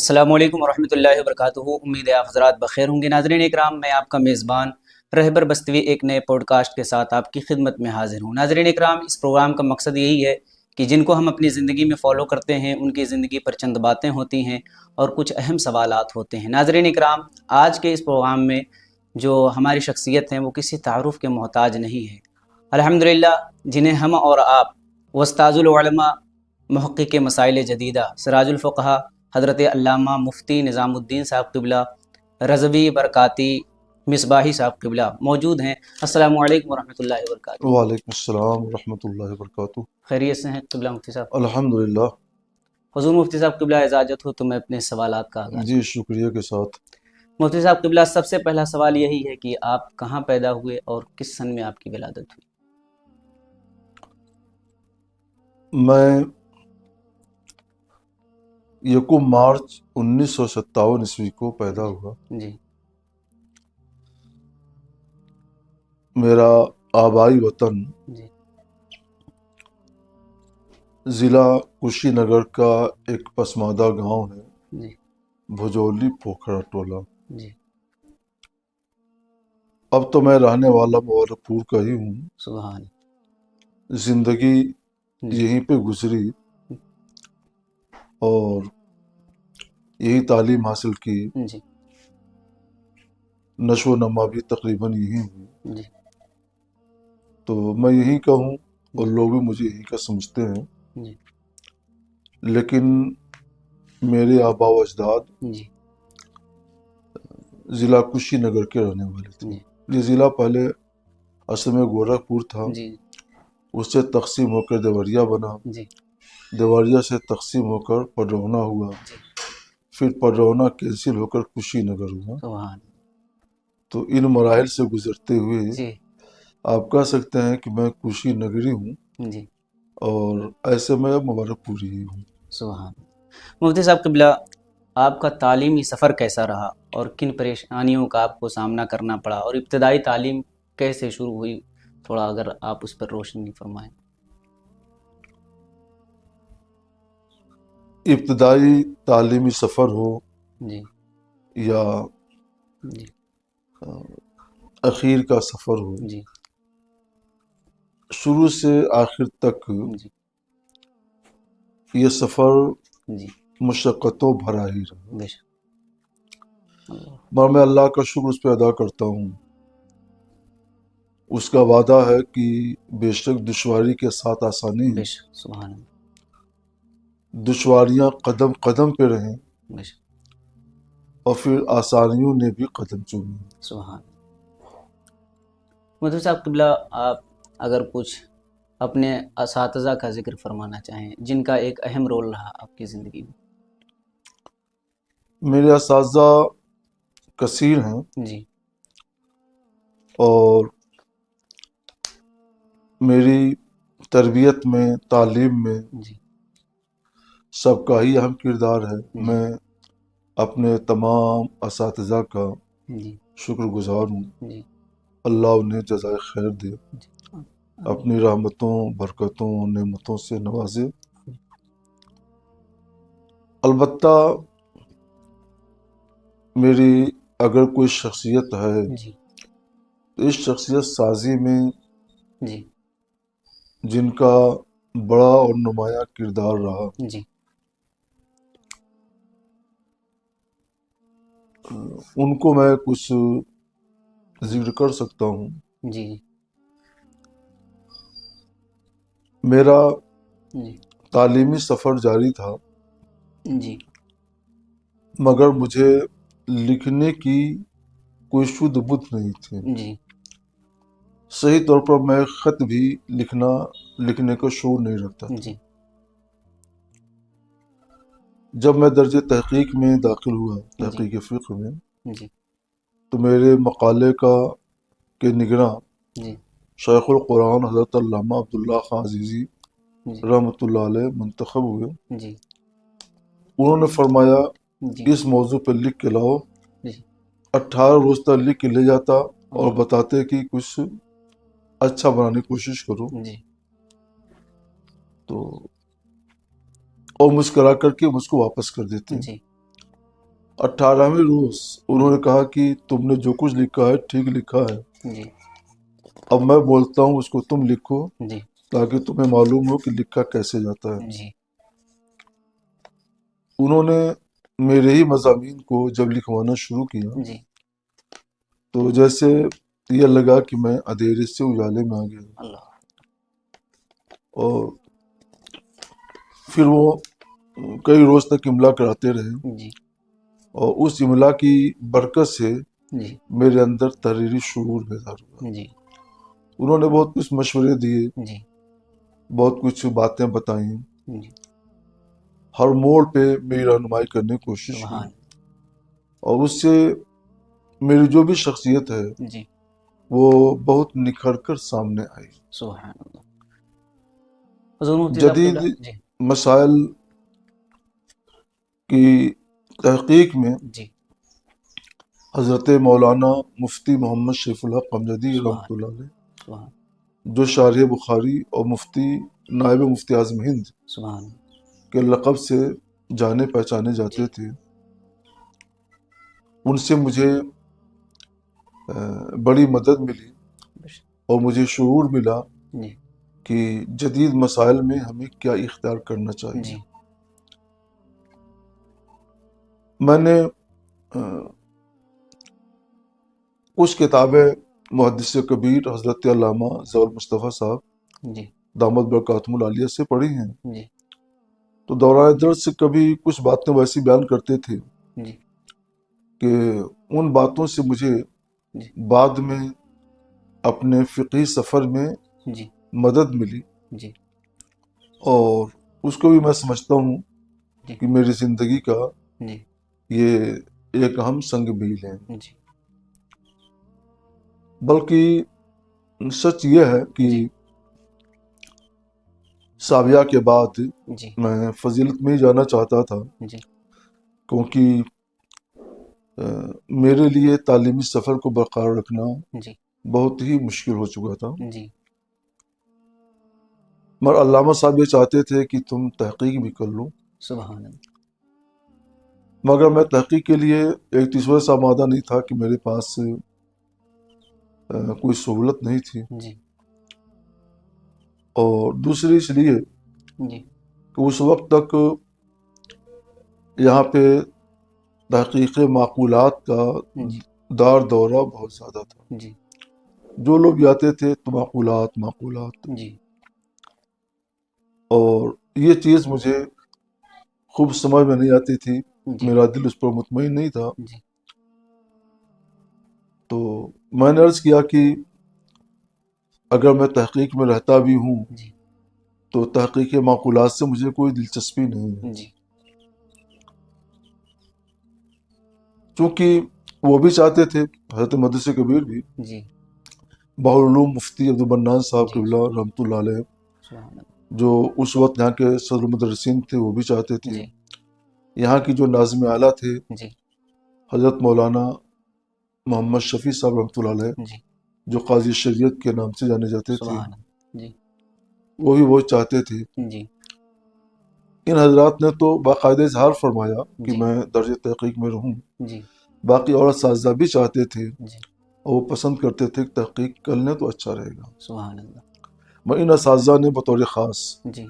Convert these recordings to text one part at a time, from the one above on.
السلام علیکم ورحمۃ اللہ وبرکاتہ۔ امید ہے آپ حضرات بخیر ہوں گے۔ ناظرین اکرام، میں آپ کا میزبان رہبر بستوی ایک نئے پوڈ کاسٹ کے ساتھ آپ کی خدمت میں حاضر ہوں۔ ناظرین اکرام، اس پروگرام کا مقصد یہی ہے کہ جن کو ہم اپنی زندگی میں فالو کرتے ہیں ان کی زندگی پر چند باتیں ہوتی ہیں اور کچھ اہم سوالات ہوتے ہیں۔ ناظرین اکرام، آج کے اس پروگرام میں جو ہماری شخصیت ہیں وہ کسی تعارف کے محتاج نہیں ہے۔ الحمدللہ، جنہیں ہم اور آپ استاذ العلماء، محقق مسائل جدیدہ، سراج الفقہا حضرت علامہ مفتی نظام الدین صاحب قبلہ رضوی برکاتی مصباحی صاحب قبلہ موجود ہیں۔ السلام علیکم ورحمۃ اللہ وبرکاتہ۔ وعلیکم السلام ورحمۃ اللہ وبرکاتہ۔ خیریت سے ہیں قبلہ مفتی صاحب؟ الحمدللہ۔ حضور مفتی صاحب قبلہ اجازت ہو تو میں اپنے سوالات کا آغاز جی، شکریہ کے ساتھ۔ مفتی صاحب قبلہ، سب سے پہلا سوال یہی ہے کہ آپ کہاں پیدا ہوئے اور کس سن میں آپ کی ولادت ہوئی؟ میں 1 مارچ 1957 عیسوی کو پیدا ہوا۔ جی میرا آبائی وطن جی ضلع کشی نگر کا ایک پسماندہ گاؤں ہے، جی بھجولی پوکھرا ٹولہ۔ جی اب تو میں رہنے والا مبارکپور کا ہی ہوں۔ سبحان زندگی جی یہیں پہ گزری اور یہی تعلیم حاصل کی، جی نشو و نما بھی تقریباً یہی ہوئی۔ جی تو میں یہیں کا ہوں اور لوگ بھی مجھے یہیں کا سمجھتے ہیں، جی لیکن میرے آبا و اجداد جی ضلع کشی نگر کے رہنے والے تھے۔ جی یہ ضلع پہلے اصل میں گورکھپور تھا، جی اس سے تقسیم ہو کر دیوریا بنا، جی دیوریا سے تقسیم ہو کر پڈرونا ہوا، جی پھر پڈرونا کینسل ہو کر کشی نگر ہوا۔ سبحان تو ان مراحل سے گزرتے ہوئے جی آپ کہہ سکتے ہیں کہ میں کشی نگری ہوں جی اور ایسے میں مبارک پوری ہی ہوں۔ سبحان مفتی صاحب قبلہ، آپ کا تعلیمی سفر کیسا رہا اور کن پریشانیوں کا آپ کو سامنا کرنا پڑا، اور ابتدائی تعلیم کیسے شروع ہوئی؟ تھوڑا اگر آپ اس پر روشنی فرمائیں۔ ابتدائی تعلیمی سفر ہو جی یا جی اخیر کا سفر ہو، جی شروع سے آخر تک جی یہ سفر جی مشقتوں بھرا ہی رہا، بے شک۔ اللہ، مگر میں اللہ کا شکر اس پہ ادا کرتا ہوں۔ اس کا وعدہ ہے کہ بے شک دشواری کے ساتھ آسانی بے ہے، شک، سبحان اللہ، دشواریاں قدم قدم پہ رہیں بے شک، اور پھر آسانیوں نے بھی قدم چومے۔ سبحان اللہ۔ مفتی صاحب قبلہ، آپ اگر کچھ اپنے اساتذہ کا ذکر فرمانا چاہیں جن کا ایک اہم رول رہا آپ کی زندگی میں۔ میرے اساتذہ کثیر ہیں جی اور میری تربیت میں، تعلیم میں جی سب کا ہی اہم کردار ہے۔ جی میں اپنے تمام اساتذہ کا جی شکر گزار ہوں، جی اللہ انہیں جزائے خیر دے، جی اپنی رحمتوں، برکتوں، نعمتوں سے نوازے۔ البتہ میری اگر کوئی شخصیت ہے جی تو اس شخصیت سازی میں جی جن کا بڑا اور نمایاں کردار رہا، جی ان کو میں کچھ ذکر کر سکتا ہوں۔ جی میرا جی تعلیمی سفر جاری تھا، جی مگر مجھے لکھنے کی کوئی شدھ بدھ نہیں تھی۔ جی صحیح طور پر میں خط بھی لکھنے کا شعور نہیں رکھتا تھا۔ جی جب میں درجہ تحقیق میں داخل ہوا، جی تحقیق فقہ میں، جی تو میرے مقالے کے نگراں جی شیخ القرآن حضرت علامہ عبداللہ خان عزیزی جی رحمۃ اللہ علیہ منتخب ہوئے۔ جی انہوں نے فرمایا جی اس موضوع پہ لکھ کے لاؤ۔ جی 18 روز تک لکھ کے لے جاتا اور بتاتے کہ کچھ اچھا بنانے کی کوشش کرو، جی تو اور مسکرا کر کے مجھ کو واپس کر دیتے۔ جی 18ویں روز انہوں نے کہا کہ تم نے جو کچھ لکھا ہے ٹھیک لکھا ہے، جی اب میں بولتا ہوں اس کو تم لکھو جی تاکہ تمہیں معلوم ہو کہ لکھا کیسے جاتا ہے۔ جی انہوں نے میرے ہی مضامین کو جب لکھوانا شروع کیا جی تو جیسے یہ لگا کہ میں اندھیرے سے اجالے میں آ گیا، اللہ اور پھر وہ کئی روز تک املا کراتے رہے، جی اور اس املا کی برکت سے جی میرے اندر تحریری شعور بیدار ہوا۔ جی انہوں نے بہت کچھ مشورے دیے، جی بہت کچھ باتیں بتائیں، جی ہر موڑ پہ میری رہنمائی کرنے کی کوشش کی، سبحان اور اس سے میری جو بھی شخصیت ہے جی وہ بہت نکھر کر سامنے آئی۔ سبحان اللہ۔ حضور مفتی صاحب جدید قبلہ جی مسائل کی تحقیق میں جی حضرت مولانا مفتی محمد شریف الحق امجدی رحمۃ سبحان اللہ علیہ، سبحان جو شارح بخاری اور مفتی نائب مفتی اعظم ہند سبحان کے لقب سے جانے پہچانے جی جاتے تھے، ان سے مجھے بڑی مدد ملی، بش- اور مجھے شعور ملا جی کہ جدید مسائل میں ہمیں کیا اختیار کرنا چاہیے۔ جی میں نے کچھ کتابیں محدث کبیر حضرت علامہ ظفر مصطفیٰ صاحب جی دامت برکاتہم العالیہ سے پڑھی ہیں، جی تو دوران درس سے کبھی کچھ باتیں ویسی بیان کرتے تھے جی کہ ان باتوں سے مجھے جی بعد میں اپنے فقہی سفر میں جی مدد ملی، جی اور اس کو بھی میں سمجھتا ہوں جی کہ میری زندگی کا جی یہ ایک اہم سنگ میل ہے۔ جی بلکہ سچ یہ ہے کہ جی سابیہ کے بعد جی میں فضیلت میں ہی جانا چاہتا تھا، جی کیونکہ میرے لیے تعلیمی سفر کو برقرار رکھنا جی بہت ہی مشکل ہو چکا تھا، جی مگر علامہ صاحب یہ چاہتے تھے کہ تم تحقیق بھی کر لو، سبحان اللہ مگر میں تحقیق کے لیے ایک تیسرے سا مادہ نہیں تھا کہ میرے پاس کوئی سہولت نہیں تھی، جی اور دوسری اس لیے جی کہ اس وقت تک یہاں پہ تحقیق معقولات کا جی دار دورہ بہت زیادہ تھا، جی جو لوگ بھی آتے تھے تو معقولات، جی اور یہ چیز مجھے خوب سمجھ میں نہیں آتی تھی، جی میرا دل اس پر مطمئن نہیں تھا، جی تو میں نے عرض کیا کہ اگر میں تحقیق میں رہتا بھی ہوں جی تو تحقیق معقولات سے مجھے کوئی دلچسپی نہیں ہے، جی چونکہ وہ بھی چاہتے تھے، حضرت مدرس کبیر بھی، جی بحرالعلوم مفتی عبدالمنان صاحب جی قبلہ رحمۃ اللہ علیہ، سبحان اللہ جو اس وقت یہاں کے صدر المدرسین تھے، وہ بھی چاہتے تھے، جی یہاں کی جو ناظم اعلیٰ تھے جی حضرت مولانا محمد شفیع صاحب رحمۃ اللہ علیہ، جی جو قاضی شریعت کے نام سے جانے جاتے تھے، سبحان اللہ جی وہ بھی وہ چاہتے تھے۔ جی ان حضرات نے تو باقاعدہ اظہار فرمایا کہ جی میں درجہ تحقیق میں رہوں، جی باقی اور اساتذہ بھی چاہتے تھے جی اور وہ پسند کرتے تھے کہ تحقیق کر لیں تو اچھا رہے گا، سبحان اللہ مگر ان اساتذہ نے بطور خاص جی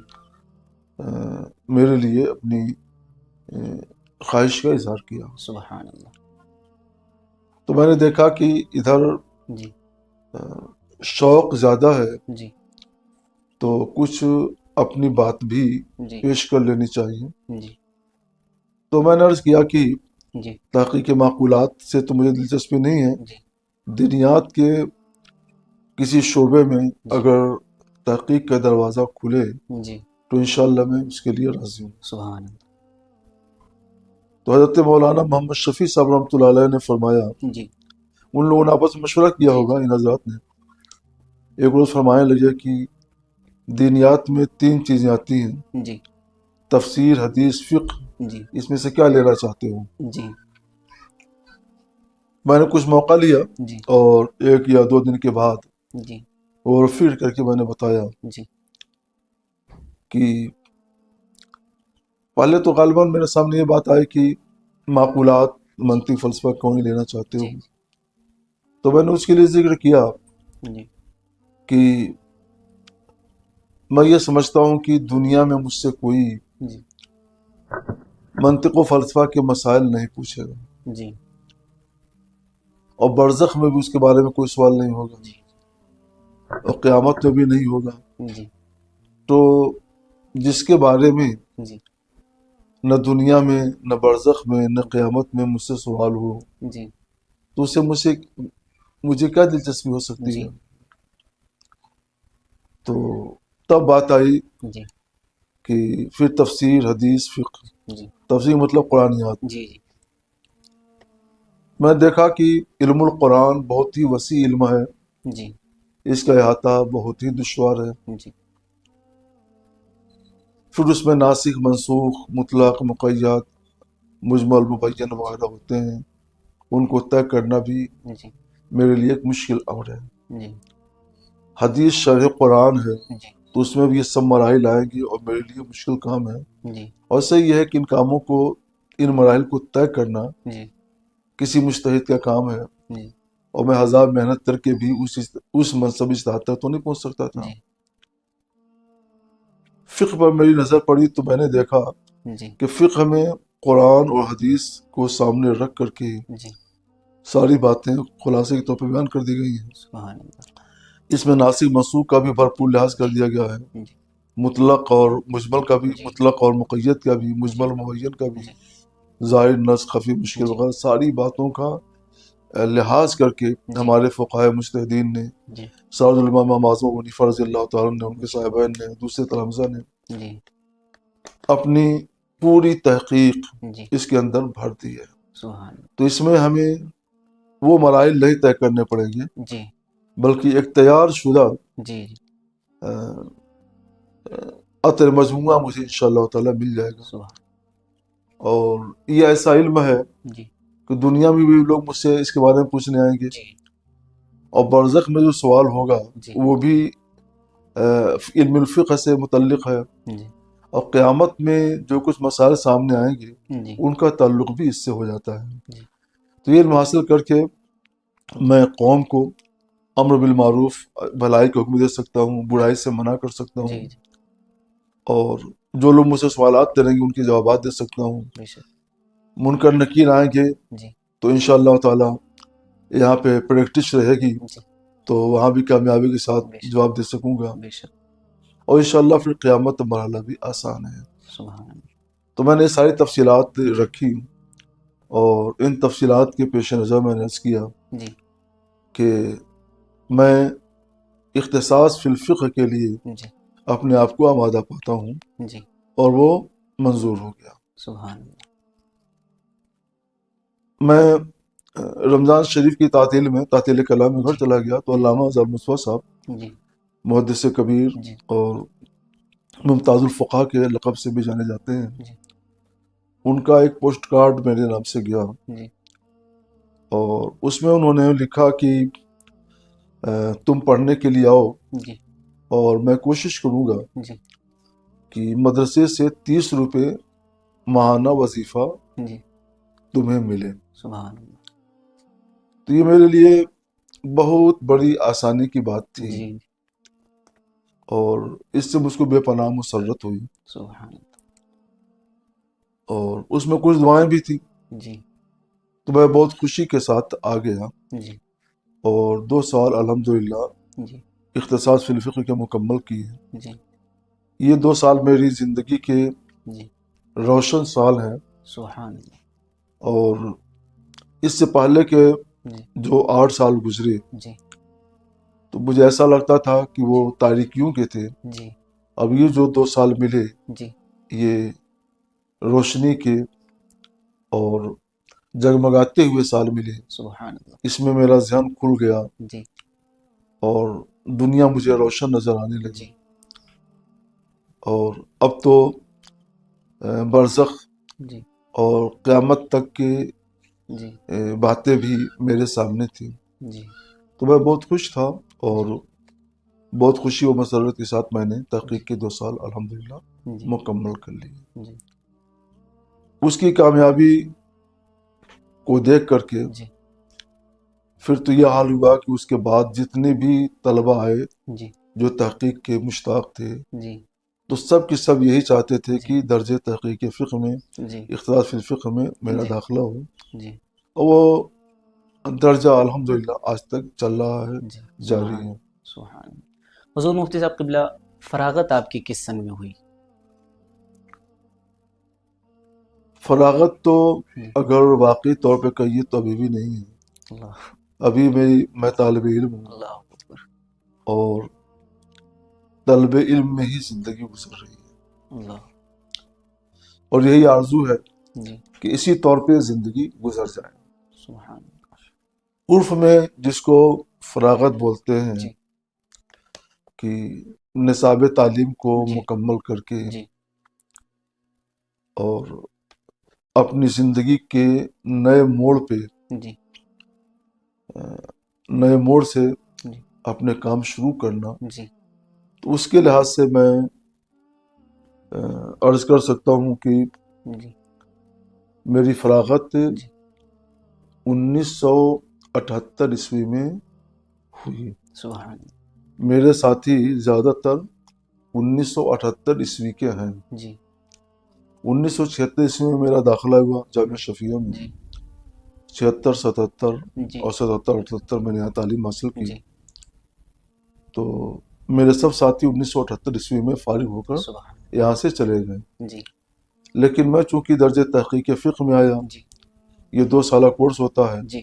میرے لیے اپنی خواہش کا اظہار کیا، سبحان اللہ تو میں نے دیکھا کہ ادھر جی شوق زیادہ ہے جی تو کچھ اپنی بات بھی جی پیش کر لینی چاہیے، جی تو میں نے عرض کیا کہ جی تحقیق معقولات سے تو مجھے دلچسپی نہیں ہے، جی دینیات کے کسی شعبے میں جی اگر تحقیق کا دروازہ کھلے جی تو انشاءاللہ میں اس کے لیے راضی ہوں۔ سبحان اللہ تو حضرت مولانا محمد شفیع صاحب رحمۃ اللہ علیہ نے فرمایا، جی ان لوگوں نے آپس میں مشورہ کیا جی ہوگا ان حضرات نے، ایک روز فرمانے لگے کہ دینیات میں 3 چیزیں آتی ہیں، جی تفسیر، حدیث، فقہ، جی اس میں سے کیا لینا چاہتے ہو؟ جی میں نے کچھ موقع لیا، جی اور 1 یا 2 دن کے بعد جی اور پھر کر کے میں نے بتایا جی کہ پہلے تو غالباً میرے سامنے یہ بات آئی کہ معقولات منطق فلسفہ کیوں نہیں لینا چاہتے ہو؟ جی تو میں نے اس کے لیے ذکر کیا جی کہ میں یہ سمجھتا ہوں کہ دنیا میں مجھ سے کوئی جی منطق و فلسفہ کے مسائل نہیں پوچھے گا، جی اور برزخ میں بھی اس کے بارے میں کوئی سوال نہیں ہوگا، جی اور قیامت میں بھی نہیں ہوگا۔ جی تو جس کے بارے میں جی نہ دنیا میں، نہ برزخ میں، نہ قیامت میں مجھ سے سوال ہو، جی تو اس سے مجھے کیا دلچسپی ہو سکتی جی ہے؟ تو تب بات آئی جی کہ پھر تفسیر، حدیث، فقہ۔ جی تفسیر مطلب قرآنیات۔ جی میں نے دیکھا کہ علم القرآن بہت ہی وسیع علم ہے، جی اس کا احاطہ بہت ہی دشوار ہے۔ جی پھر اس میں ناسخ، منسوخ، مطلق، مقید، مجمل، مبین وغیرہ ہوتے ہیں، ان کو طے کرنا بھی جی میرے لیے ایک مشکل امر ہے۔ جی حدیث شرح قرآن ہے جی تو اس میں بھی یہ سب مراحل آئیں گی اور میرے لیے مشکل کام ہے۔ جی اور صحیح ہے کہ ان کاموں کو، ان مراحل کو طے کرنا جی کسی مجتہد کا کام ہے، جی اور میں ہزار محنت کر کے بھی اس منصب اجتہاد تک تو نہیں پہنچ سکتا تھا۔ جی فقہ پر میری نظر پڑی تو میں نے دیکھا جی کہ فقہ میں قرآن اور حدیث کو سامنے رکھ کر کے جی ساری باتیں خلاصے کے طور پہ بیان کر دی گئی ہیں۔ سبحان اللہ۔ اس میں ناسخ منسوخ کا بھی بھرپور لحاظ کر جی دیا گیا ہے، جی مطلق اور مجمل کا بھی، جی مطلق اور مقید کا بھی، جی مجمل مبین کا بھی، جی ظاہر، نص، خفی، مشکل جی وغیرہ ساری باتوں کا لحاظ کر کے جی ہمارے فقہائے مجتہدین نے، جی سعد الامام امام اعظم ابو حنیفہ رضی اللہ تعالیٰ نے، ان کے جی صاحبین نے، دوسرے تلامذہ نے جی اپنی پوری تحقیق جی اس کے اندر بھر دی ہے۔ سبحان اللہ۔ تو اس میں ہمیں وہ مراحل نہیں طے کرنے پڑیں گے، جی بلکہ ایک تیار شدہ جی عطر مجموعہ مجھے انشاءاللہ تعالیٰ مل جائے گا۔ سبحان اور یہ ایسا علم ہے جی کہ دنیا میں بھی لوگ مجھ سے اس کے بارے میں پوچھنے آئیں گے، جی اور برزخ میں جو سوال ہوگا جی وہ بھی علم الفقہ سے متعلق ہے، جی اور قیامت میں جو کچھ مسائل سامنے آئیں گے جی ان کا تعلق بھی اس سے ہو جاتا ہے۔ جی تو یہ علم حاصل کر کے میں قوم کو امر بالمعروف، بھلائی کا حکم دے سکتا ہوں، برائی سے منع کر سکتا ہوں، جی جی اور جو لوگ مجھ سے سوالات کریں گے ان کے جوابات دے سکتا ہوں۔ بے شک۔ منکر نکیر آئیں گے جی تو انشاءاللہ تعالیٰ یہاں پہ پریکٹس رہے گی جی تو وہاں بھی کامیابی کے ساتھ بے شک جواب دے سکوں گا، بے شک۔ اور انشاءاللہ پھر قیامت مرحلہ بھی آسان ہے۔ سبحان اللہ۔ تو میں نے یہ ساری تفصیلات رکھی، اور ان تفصیلات کے پیش نظر میں نے عرض کیا جی کہ میں اختصاص فی الفقہ کے لیے جی اپنے آپ کو آمادہ پاتا ہوں، جی اور وہ منظور ہو گیا۔ سبحان اللہ۔ میں رمضان شریف کی تعطیل میں، تعطیل کلام میں گھر جی چلا گیا تو علامہ اظہر مصطفیٰ صاحب، جی محدث کبیر جی اور ممتاز الفقہ کے لقب سے بھی جانے جاتے ہیں، جی ان کا ایک پوسٹ کارڈ میرے نام سے گیا، جی اور اس میں انہوں نے لکھا کہ تم پڑھنے کے لیے آؤ، جی اور میں کوشش کروں گا جی کہ مدرسے سے 30 روپے ماہانہ وظیفہ جی تمہیں ملے۔ سبحان اللہ۔ تو یہ میرے لیے بہت بڑی آسانی کی بات تھی، جی اور اس سے مجھ کو بے پناہ مسرت ہوئی، سبحان اللہ۔ اور اس میں کچھ دعائیں بھی تھیں، جی تو میں بہت خوشی کے ساتھ آ گیا، جی اور 2 سال الحمدللہ جی اختصاص فی الفقہ کے مکمل کیے۔ جی یہ 2 سال میری زندگی کے جی روشن سال ہیں، سبحان اللہ۔ اور اس سے پہلے کے جی جو 8 سال گزرے جی تو مجھے ایسا لگتا تھا کہ وہ تاریکیوں کے تھے، جی اب یہ جو 2 سال ملے جی یہ روشنی کے اور جگمگاتے ہوئے سال ملے۔ سبحان اللہ۔ اس میں میرا ذہن کھل گیا، جی اور دنیا مجھے روشن نظر آنے لگی، جی اور اب تو برزخ جی اور قیامت تک کی جی باتیں بھی میرے سامنے تھیں۔ جی تو میں بہت خوش تھا، اور بہت خوشی و مسرت کے ساتھ میں نے تحقیق کے 2 سال الحمدللہ جی مکمل کر لیے۔ جی اس کی کامیابی کو دیکھ کر کے جی پھر تو یہ حال ہوا کہ اس کے بعد جتنے بھی طلبہ آئے جی جو تحقیق کے مشتاق تھے جی تو سب کی سب یہی چاہتے تھے جی کہ درجہ تحقیق فقہ میں جی اختلاط فی الفقہ میں میرا جی داخلہ ہو، جی اور وہ درجہ الحمدللہ آج تک چل رہا ہے، جی جاری سبحان ہے۔ سبحان حضور مفتی صاحب قبلہ، فراغت آپ کی کس سن میں ہوئی؟ فراغت تو جی اگر واقعی طور پہ کہیے تو ابھی بھی نہیں ہے، اللہ ابھی میں طالب علم ہوں اللہ اکبر اور طلب علم میں ہی زندگی گزر رہی ہے، اللہ اور یہی آرزو ہے جی کہ اسی طور پہ زندگی گزر جائے۔ سبحان عرف میں جس کو فراغت بولتے ہیں جی کہ نصاب تعلیم کو جی مکمل کر کے جی اور اپنی زندگی کے نئے موڑ پہ جی نئے موڑ سے جی اپنے کام شروع کرنا، جی تو اس کے لحاظ سے میں عرض کر سکتا ہوں کہ جی میری فراغت جی 1978 میں ہوئی۔ سبحان میرے ساتھی زیادہ تر 1978 کے ہیں۔ جی 1976 میں میرا داخلہ ہوا جامعہ شفیہ میں، جی 76 77 جی اور 77 78 میں نے یہاں تعلیم حاصل کی، جی تو میرے سب ساتھی 1978 میں فارغ ہو کر سبحان یہاں سے چلے گئے، جی لیکن میں چونکہ درجہ تحقیق فقہ میں آیا، جی یہ 2 سالہ کورس ہوتا ہے، جی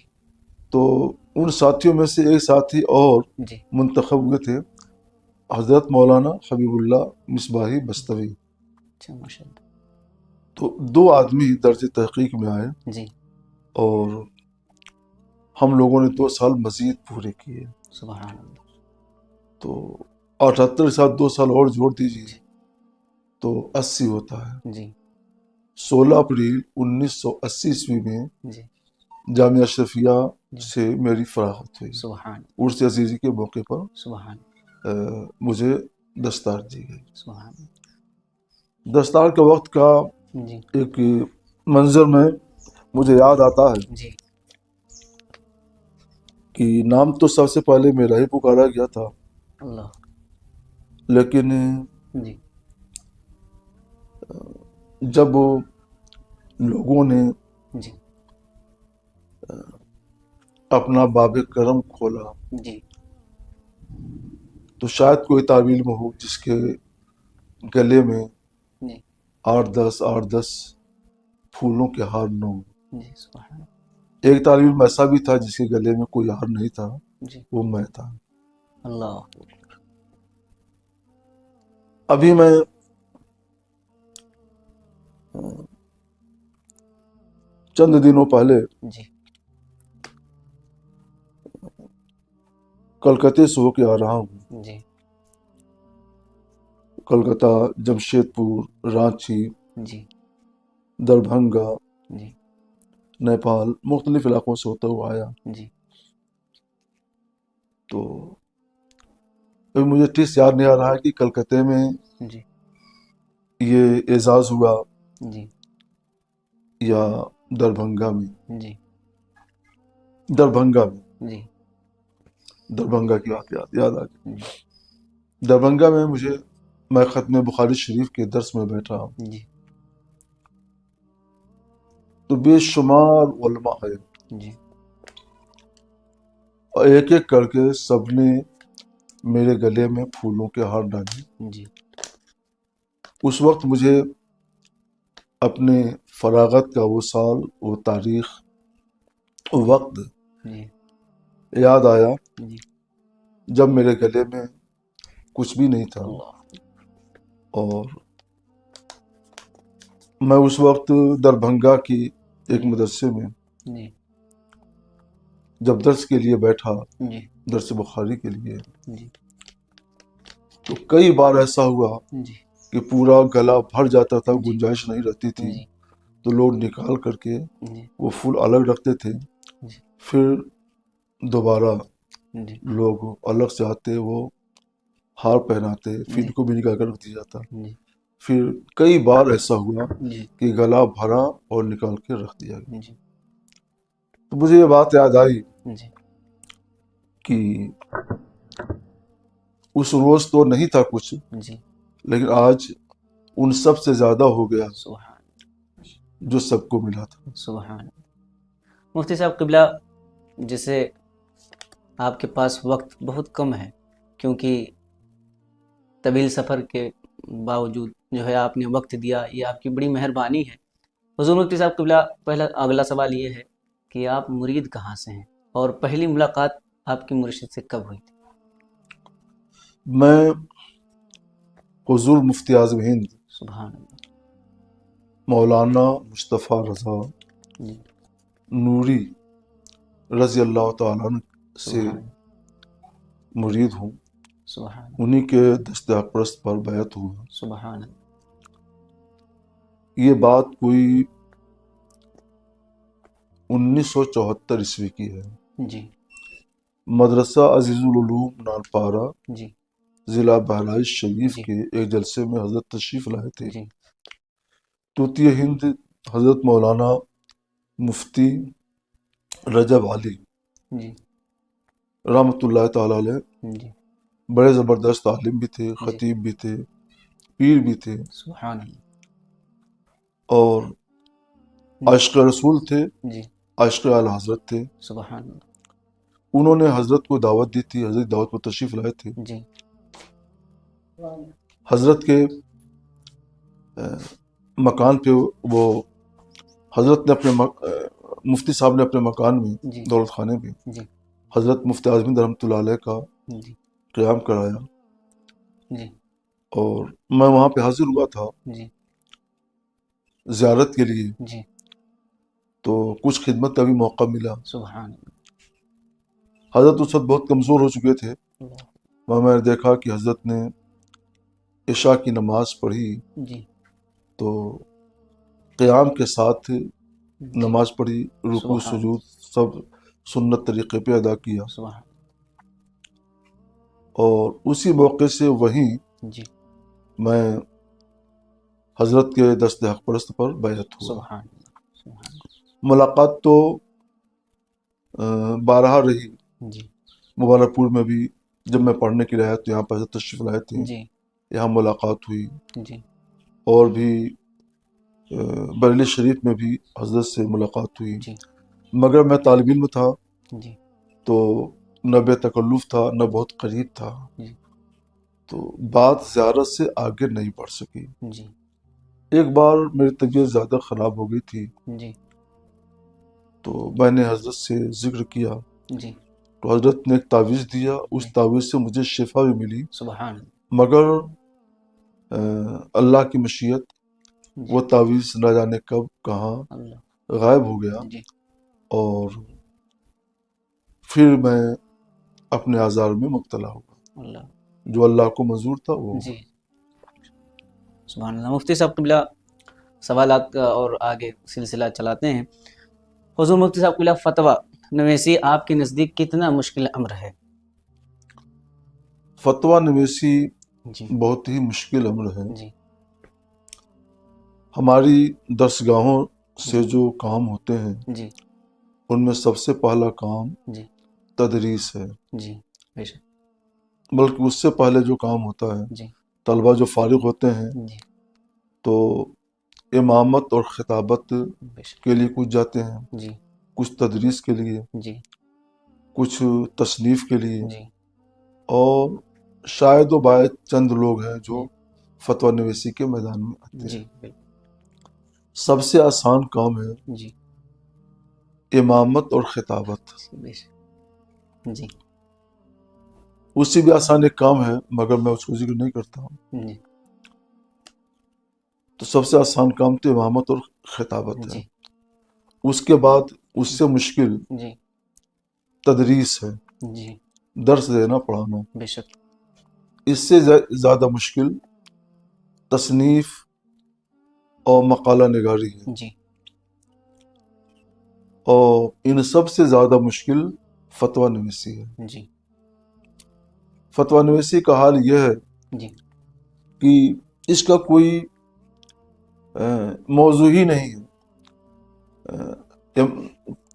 تو ان ساتھیوں میں سے ایک ساتھی اور جی منتخب ہوئے تھے، حضرت مولانا حبیب اللہ مصباحی بستوی، اچھا ماشاء اللہ تو 2 آدمی درجہ تحقیق میں آئے جی اور ہم لوگوں نے 2 سال مزید پورے کیے، سبحان اللہ تو 78 کے ساتھ 2 سال اور جوڑ دیجیے جی تو 80 ہوتا ہے۔ جی 16 اپریل 1980 میں جی جامعہ اشرفیہ جی سے میری فراغت ہوئی، سبحان عرس عزیزی کے موقع پر سبحان مجھے دستار دی گئی۔ سبحان دستار کے وقت کا جی ایک منظر میں مجھے یاد آتا ہے جی کہ نام تو سب سے پہلے میرا ہی پکارا گیا تھا، اللہ لیکن جی جب لوگوں نے جی اپنا باب کرم کھولا جی تو شاید کوئی طالب علم ہو جس کے گلے میں جی 8 10 پھولوں کے ہار نہ ہوں۔ جی سبحان ایک طالب علم ایسا بھی تھا جس کے گلے میں کوئی ہار نہیں تھا، جی وہ میں تھا۔ اللہ ابھی میں چند دنوں پہلے جی کلکتے سے ہو کے آ رہا ہوں، جی کلکتہ، جمشید پور، رانچی، جی دربھنگا، جی نیپال، مختلف علاقوں سے ہوتا ہوا آیا، جی تو ابھی مجھے ٹھیک یاد نہیں آ رہا ہے کہ کلکتے میں جی یہ اعزاز ہوا جی یا دربھنگا میں۔ جی دربھنگا میں، جی دربھنگا کی واقعات یاد آ گئی۔ جی دربھنگا میں میں ختم بخاری شریف کے درس میں بیٹھا جی تو بے شمار علماء ہے، جی اور ایک ایک کر کے سب نے میرے گلے میں پھولوں کے ہار ڈالے۔ جی اس وقت مجھے اپنے فراغت کا وہ سال، وہ تاریخ، وہ وقت جی یاد آیا جی جب میرے گلے میں کچھ بھی نہیں تھا، اللہ اور میں اس وقت دربھنگا کی ایک مدرسے میں جی جب درس کے لیے بیٹھا، جی درس بخاری کے لیے، جی تو کئی بار ایسا ہوا جی کہ پورا گلا بھر جاتا تھا، جی گنجائش نہیں رہتی تھی، جی تو لوگ نکال کر کے جی وہ پھول الگ رکھتے تھے، جی پھر دوبارہ جی لوگ الگ سے آتے، وہ ہار پہناتے، پھر جی ان کو بھی نکال کر رکھ دیا جاتا۔ جی پھر کئی بار ایسا ہوا جی کہ گلا بھرا اور نکال کے رکھ دیا گیا۔ جی تو مجھے یہ بات یاد آئی جی کہ اس روز تو نہیں تھا کچھ، جی لیکن آج ان سب سے زیادہ ہو گیا سبحان جو سب کو ملا تھا۔ سبحان مفتی صاحب قبلہ، جیسے آپ کے پاس وقت بہت کم ہے، کیونکہ طویل سفر کے باوجود جو ہے آپ نے وقت دیا، یہ آپ کی بڑی مہربانی ہے۔ حضور مفتی صاحب قبلہ، پہلا اگلا سوال یہ ہے کہ آپ مرید کہاں سے ہیں، اور پہلی ملاقات آپ کی مرشد سے کب ہوئی تھی؟ میں حضور مفتی اعظم ہند سبحان اللہ۔ مولانا مصطفیٰ رضا جی نوری رضی اللہ تعالیٰ عنہ سے سبحان مرید ہوں، سبحان انہی کے دست اقدس پر بیعت ہوا۔ سبحان اللہ۔ یہ بات کوئی 1974 عیسوی کی ہے۔ جی مدرسہ عزیز العلوم نالپارہ جی ضلع بہرائچ شریف جی کے ایک جلسے میں حضرت تشریف لائے تھے۔ جی طوطی ہند حضرت مولانا مفتی رجب علی جی رحمۃ اللہ تعالی علیہ جی بڑے زبردست عالم بھی تھے، خطیب بھی تھے، پیر بھی تھے، سبحان اللہ۔ اور عاشق رسول تھے، جی عاشق اعلی حضرت تھے۔ سبحان اللہ۔ انہوں نے حضرت کو دعوت دی تھی، حضرت دعوت پر تشریف لائے تھے۔ جی حضرت کے مکان پہ وہ حضرت نے اپنے مفتی صاحب نے اپنے مکان میں جی دولت خانے میں جی حضرت مفتی اعظم رحمۃ اللہ علیہ کا جی قیام کرایا، جی اور میں وہاں پہ حاضر ہوا تھا جی زیارت کے لیے، جی تو کچھ خدمت کا بھی موقع ملا۔ سبحان اللہ۔ حضرت اس وقت بہت کمزور ہو چکے تھے، اللہ۔ میں نے دیکھا کہ حضرت نے عشاء کی نماز پڑھی جی تو قیام کے ساتھ جی نماز پڑھی، رکوع سبحان سجود سب سنت طریقے پہ ادا کیا، سبحان اور اسی موقع سے وہیں جی میں حضرت کے دست حق پرست پر بیعت ہوا۔ سبحان اللہ۔ سبحان ملاقات تو بارہا رہی، جی مبارک پور میں بھی جب میں پڑھنے کی رہا تو یہاں پر حضرت تشریف لائے تھے، جی یہاں ملاقات ہوئی، جی اور بھی بریلی شریف میں بھی حضرت سے ملاقات ہوئی، جی مگر میں طالب علم تھا جی تو نہ بے تکلف تھا نہ بہت قریب تھا، جی تو بات زیارت سے آگے نہیں بڑھ سکی۔ جی ایک بار میری طبیعت زیادہ خراب ہو گئی تھی جی تو میں نے حضرت سے ذکر کیا، جی تو حضرت نے ایک تعویذ دیا، اس تعویذ سے مجھے شفا بھی ملی، سبحان مگر اللہ کی مشیت اللہ۔ وہ تعویذ نہ جانے کب کہاں اللہ۔ غائب ہو گیا، جی اور پھر میں اپنے آزار میں مبتلا ہوا، اللہ۔ جو اللہ کو منظور تھا وہ جی سبحان اللہ۔ مفتی صاحب قبلہ، سوالات کا اور آگے سلسلہ چلاتے ہیں۔ حضور مفتی صاحب قبلہ، فتویٰ نویسی آپ کے نزدیک کتنا مشکل امر ہے؟ فتویٰ نویسی جی بہت ہی مشکل امر ہے۔ جی ہماری درسگاہوں سے جو کام ہوتے ہیں جی ان میں سب سے پہلا کام جی تدریس ہے، جی بے شک۔ بلکہ اس سے پہلے جو کام ہوتا ہے، جی طلبہ جو فارغ ہوتے ہیں جی تو امامت اور خطابت بے شک۔ کے لیے کچھ جاتے ہیں، جی کچھ تدریس کے لیے، جی کچھ تصنیف کے لیے، جی اور شاید و باید چند لوگ ہیں جو جی فتویٰ نویسی کے میدان میں آتے جی ہیں۔ بالکل۔ سب سے آسان کام ہے جی امامت اور خطابت، بے شک۔ جی اس سے بھی آسان ایک کام ہے مگر میں اس کو ذکر نہیں کرتا ہوں۔ جی تو سب سے آسان کام تو امامت اور خطابت ہے، جی اس کے بعد اس سے مشکل جی تدریس ہے، جی درس دینا پڑھانا۔ بے شک۔ اس سے زیادہ مشکل تصنیف اور مقالہ نگاری ہے، جی اور ان سب سے زیادہ مشکل فتویٰ نویسی ہے۔ جی فتویٰ نویسی کا حال یہ ہے جی کہ اس کا کوئی موضوع ہی نہیں ہے،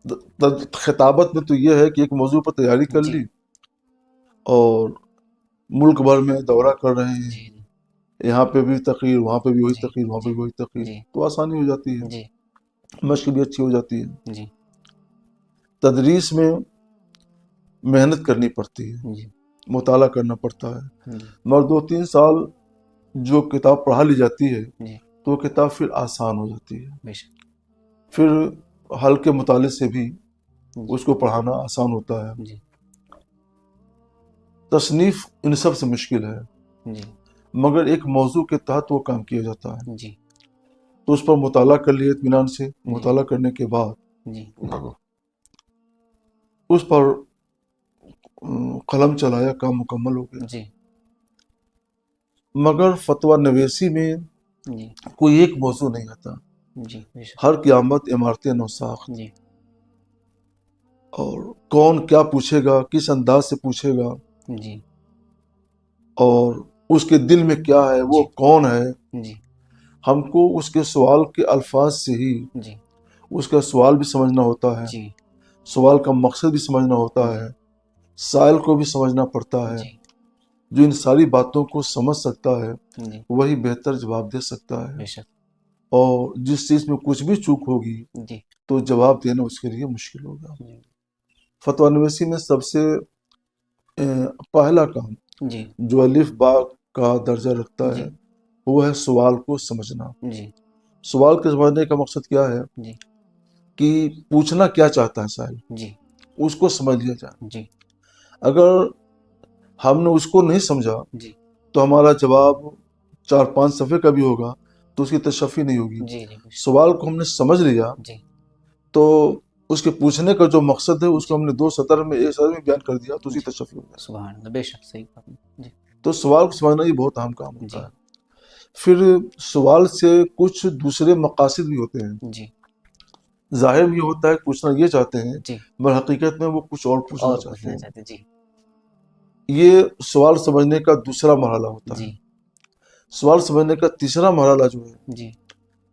خطابت میں تو یہ ہے کہ ایک موضوع پر تیاری کر جی لی اور ملک بھر میں دورہ کر رہے ہیں، جی یہاں پہ بھی تقریر، وہاں پہ بھی وہی جی تقریر، وہاں پہ جی بھی وہی تقریر، جی تو آسانی ہو جاتی ہے، جی مشق بھی اچھی ہو جاتی ہے۔ جی تدریس میں محنت کرنی پڑتی ہے، جی مطالعہ کرنا پڑتا ہے، جی مگر 2-3 سال جو کتاب پڑھا لی جاتی ہے جی تو وہ کتاب پھر آسان ہو جاتی ہے، بے شک پھر ہلکے مطالعے سے بھی جی اس کو پڑھانا آسان ہوتا ہے۔ جی تصنیف ان سب سے مشکل ہے، جی مگر ایک موضوع کے تحت وہ کام کیا جاتا ہے، جی تو اس پر مطالعہ کر لیے اطمینان سے، جی مطالعہ کرنے کے بعد جی اس پر قلم چلایا، کام مکمل ہو گیا۔ جی مگر فتویٰ نویسی میں جی کوئی ایک موضوع نہیں آتا، جی بے شک ہر قیامت عمارتیں نو ساخت، جی اور کون کیا پوچھے گا، کس انداز سے پوچھے گا، جی اور اس کے دل میں کیا ہے، وہ جی کون ہے۔ جی ہم کو اس کے سوال کے الفاظ سے ہی جی اس کا سوال بھی سمجھنا ہوتا ہے، جی سوال کا مقصد بھی سمجھنا ہوتا جی ہے، سائل کو بھی سمجھنا پڑتا ہے۔ جی جو ان ساری باتوں کو سمجھ سکتا ہے جی وہی بہتر جواب دے سکتا ہے، بے شک اور جس چیز میں کچھ بھی چوک ہوگی جی تو جواب دینا اس کے لیے مشکل ہوگا۔ جی فتویٰ نویسی میں سب سے پہلا کام جی جو الف با کا درجہ رکھتا جی ہے وہ ہے سوال کو سمجھنا۔ جی سوال کے سمجھنے کا مقصد کیا ہے جی کہ پوچھنا کیا چاہتا ہے سائل، جی اس کو سمجھ لیا جائے۔ جی اگر ہم نے اس کو نہیں سمجھا جی تو ہمارا جواب 4-5 صفحے کا بھی ہوگا تو اس کی تشفی نہیں ہوگی۔ جی جی بے شک سوال کو ہم نے سمجھ لیا جی تو اس کے پوچھنے کا جو مقصد ہے اس کو جی ہم نے 2 سطر میں 1 سطر میں بیان کر دیا تو اس کی جی تشفی ہو جائے۔ سبحان اللہ بے شک صحیح بات جی تو سوال کو سمجھنا یہ بہت اہم کام ہوتا جی ہے۔ پھر سوال سے کچھ دوسرے مقاصد بھی ہوتے ہیں، جی ظاہر میں یہ ہوتا ہے کہ پوچھنا یہ چاہتے ہیں جی مگر حقیقت میں وہ کچھ اور پوچھنا اور چاہتے پوچھنا ہیں۔ چاہتے جی یہ سوال سمجھنے کا دوسرا مرحلہ ہوتا جی ہے۔ سوال سمجھنے کا تیسرا مرحلہ جو ہے جی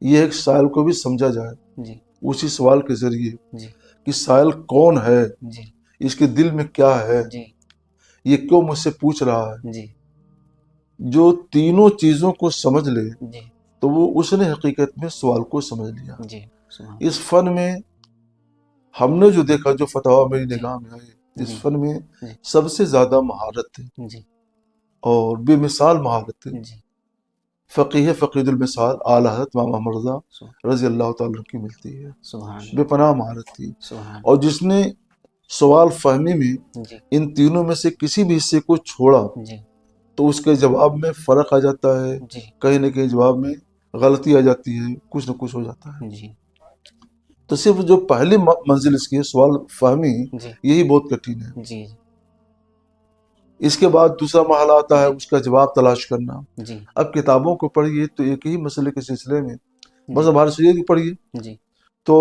یہ ایک سائل کو بھی سمجھا جائے جی اسی سوال کے ذریعے جی کہ سائل کون ہے، جی اس کے دل میں کیا ہے، جی یہ کیوں مجھ سے پوچھ رہا ہے۔ جی جو تینوں چیزوں کو سمجھ لے جی تو وہ اس نے حقیقت میں سوال کو سمجھ لیا۔ جی سبحان اس فن میں ہم نے جو دیکھا، جو فتویٰ میری جی نگاہ میں آئے، اس جی فن میں جی سب سے زیادہ مہارت ہے جی اور بے مثال مہارت ہے۔ جی فقیہ فقید المثال اعلیٰ حضرت امام احمد رضا رضی اللہ تعالیٰ عنہ کی ملتی ہے، سبحان بے پناہ مہارت تھی۔ سبحان اور جس نے سوال فہمی میں جی ان تینوں میں سے کسی بھی حصے کو چھوڑا جی تو اس کے جواب میں فرق آ جاتا ہے، جی کہیں نہ کہیں جواب میں غلطی آ جاتی ہے، کچھ نہ کچھ ہو جاتا ہے۔ جی تو صرف جو پہلی منزل اس کی ہے سوال فہمی، جی یہی بہت کٹھن ہے۔ جی اس کے بعد دوسرا مرحلہ آتا ہے جی اس کا جواب تلاش کرنا۔ جی اب کتابوں کو پڑھیے تو ایک ہی مسئلے کے سلسلے میں بس جی ہمارے شریعت کی پڑھیے جی تو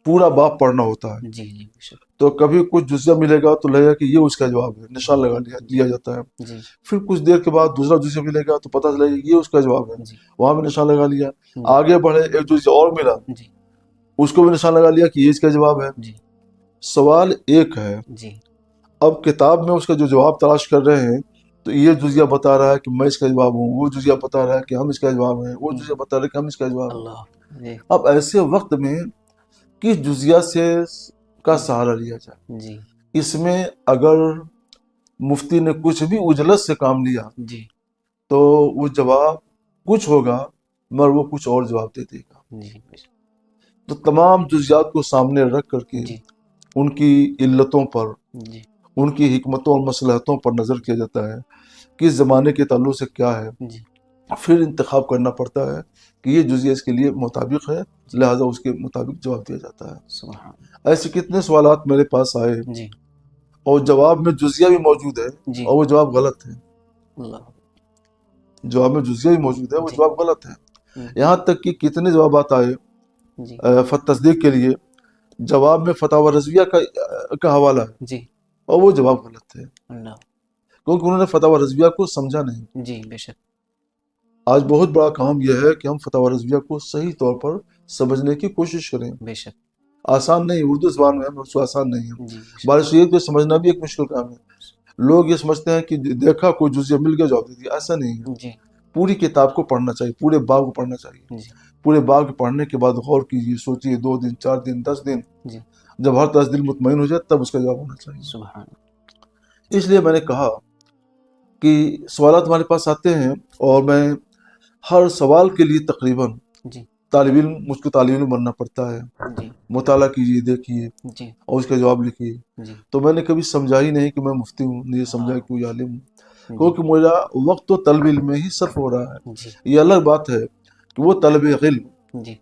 پورا باب پڑھنا ہوتا ہے، جی جی بے شک تو کبھی کچھ جزیہ ملے گا تو لگے گا کہ یہ اس کا جواب ہے، نشان لگا لیا جاتا ہے۔ جی پھر کچھ دیر کے بعد دوسرا جزیہ ملے گا تو پتہ چلے گا یہ اس کا جواب ہے، جی وہاں بھی نشان لگا لیا۔ جی آگے بڑھے ایک جزیہ اور ملا، جی اس کو بھی نشان لگا لیا کہ یہ اس کا جواب ہے۔ جی سوال ایک ہے، جی اب کتاب میں اس کا جو جواب تلاش کر رہے ہیں تو یہ جزیہ بتا رہا ہے کہ میں اس کا جواب ہوں، وہ جزیہ بتا رہا ہے کہ ہم اس کا جواب ہیں، وہ جزیہ بتا رہا ہے کہ ہم اس کا جواب ہیں۔ اللہ جی اب ایسے وقت میں کس جزیہ سے کا سہارا لیا جائے؟ جی اس میں اگر مفتی نے کچھ بھی اجلت سے کام لیا جی تو وہ جواب کچھ ہوگا مگر وہ کچھ اور جواب دے دے گا۔ جی بے شک تو تمام جزیات کو سامنے رکھ کر کے جی ان کی علتوں پر، جی ان کی حکمتوں اور مصلحتوں پر نظر کیا جاتا ہے، کس زمانے کے تعلق سے کیا ہے، جی پھر انتخاب کرنا پڑتا ہے کہ یہ جزیہ اس کے لیے مطابق ہے، لہٰذا اس کے مطابق جواب دیا جاتا ہے۔ سبحان ایسے کتنے سوالات میرے پاس آئے جی اور جواب میں جزیہ بھی موجود ہے جی اور وہ جواب غلط ہے، اللہ جواب میں جزیہ بھی موجود ہے وہ جی جواب غلط ہے۔ یہاں تک کہ کتنے جوابات آئے جی تصدیق کے لیے، جواب میں فتاوی رضویہ کا حوالہ ہے جی اور وہ جواب غلط ہے اللہ کیونکہ انہوں نے فتاوی رضویہ کو سمجھا نہیں۔ جی بے شک آج بہت بڑا کام یہ ہے کہ ہم فتاوی رضویہ کو صحیح طور پر سمجھنے کی کوشش کریں، بے شک آسان نہیں، اردو زبان میں اس کو آسان نہیں ہے. جی بارش شریعت کو سمجھنا بھی ایک مشکل کام ہے. لوگ یہ سمجھتے ہیں کہ دیکھا کوئی جزیہ مل گیا جواب دے دیا، ایسا نہیں ہے. جی پوری کتاب کو پڑھنا چاہیے، پورے باب کو پڑھنا چاہیے. جی پورے باب کے پڑھنے کے بعد غور کیجیے، سوچیے، 2 دن 4 دن 10 دن، جی جب ہر 10 دن مطمئن ہو جائے تب اس کا جواب ہونا چاہیے. سبحان اس لیے میں نے کہا کہ سوالات ہمارے پاس آتے ہیں اور میں ہر سوال کے لیے تقریباً جی طالب علم، مجھ کو طالب علم بننا پڑتا ہے. جی مطالعہ کیجیے، دیکھیے جی اور اس کا جواب لکھیے. جی تو میں نے کبھی سمجھا ہی نہیں کہ میں مفتی ہوں، نہیں سمجھا ہاں کہ کوئی عالم ہوں، جی کیونکہ میرا وقت تو طلب علم میں ہی صرف ہو رہا ہے. جی یہ الگ بات ہے کہ وہ طلب علم جی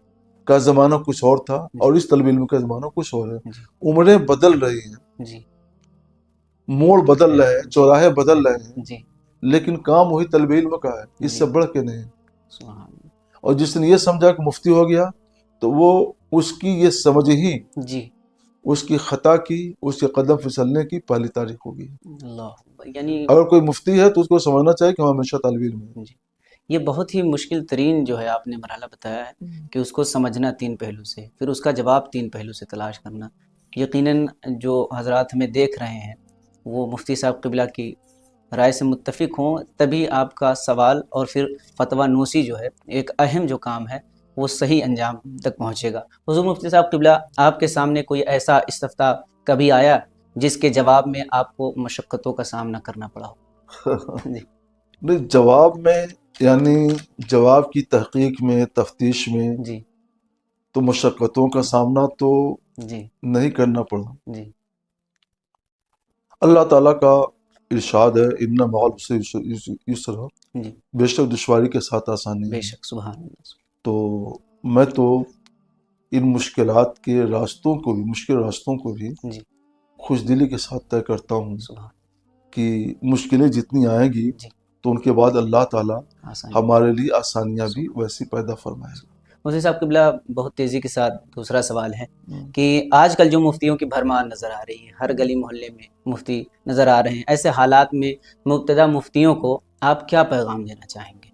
کا زمانہ کچھ اور تھا اور جی اس طلب علم کا زمانہ کچھ اور ہے. جی عمریں بدل رہی ہیں، جی موڑ بدل رہے ہیں، جی چوراہے بدل رہے ہیں، جی لیکن کام وہی طلب علم کا ہے، اس سے جی بڑھ کے نہیں. سبحان اور جس نے یہ سمجھا کہ مفتی ہو گیا تو وہ اس کی یہ سمجھ ہی جی اس کی خطا کی، اس کے قدم پھسلنے کی پہلی تاریخ ہوگی. اللہ، یعنی اگر کوئی مفتی ہے تو اس کو سمجھنا چاہیے کہ ہم ہمیشہ طالب علم ہیں. جی یہ بہت ہی مشکل ترین جو ہے آپ نے مرحلہ بتایا ہے کہ اس کو سمجھنا 3 پہلو سے، پھر اس کا جواب 3 پہلو سے تلاش کرنا. یقیناً جو حضرات ہمیں دیکھ رہے ہیں وہ مفتی صاحب قبلہ کی رائے سے متفق ہوں، تبھی آپ کا سوال اور پھر فتویٰ نویسی جو ہے ایک اہم جو کام ہے وہ صحیح انجام تک پہنچے گا. حضور مفتی صاحب قبلہ، آپ کے سامنے کوئی ایسا استفتاء کبھی آیا جس کے جواب میں آپ کو مشقتوں کا سامنا کرنا پڑا ہو؟ جی نہیں، جواب میں یعنی جواب کی تحقیق میں، تفتیش میں جی تو مشقتوں کا سامنا تو جی نہیں کرنا پڑا. جی اللہ تعالیٰ کا ارشاد ہے، ان مع العسر یسرا، جی بے شک دشواری کے ساتھ آسانی بے ہے. شک سبحان اللہ. تو میں تو ان مشکلات کے راستوں کو بھی، مشکل راستوں کو بھی جی خوش دلی کے ساتھ طے کرتا ہوں سبحان کہ مشکلیں جتنی آئیں گی جی تو ان کے بعد اللہ تعالیٰ آسانی. ہمارے لیے آسانیاں بھی ویسی پیدا فرمائے گا. مفتی صاحب قبلہ، بہت تیزی کے ساتھ دوسرا سوال ہے کہ آج کل جو مفتیوں کی بھرمار نظر آ رہی ہے، ہر گلی محلے میں مفتی نظر آ رہے ہیں، ایسے حالات میں مبتدی مفتیوں کو آپ کیا پیغام دینا چاہیں گے؟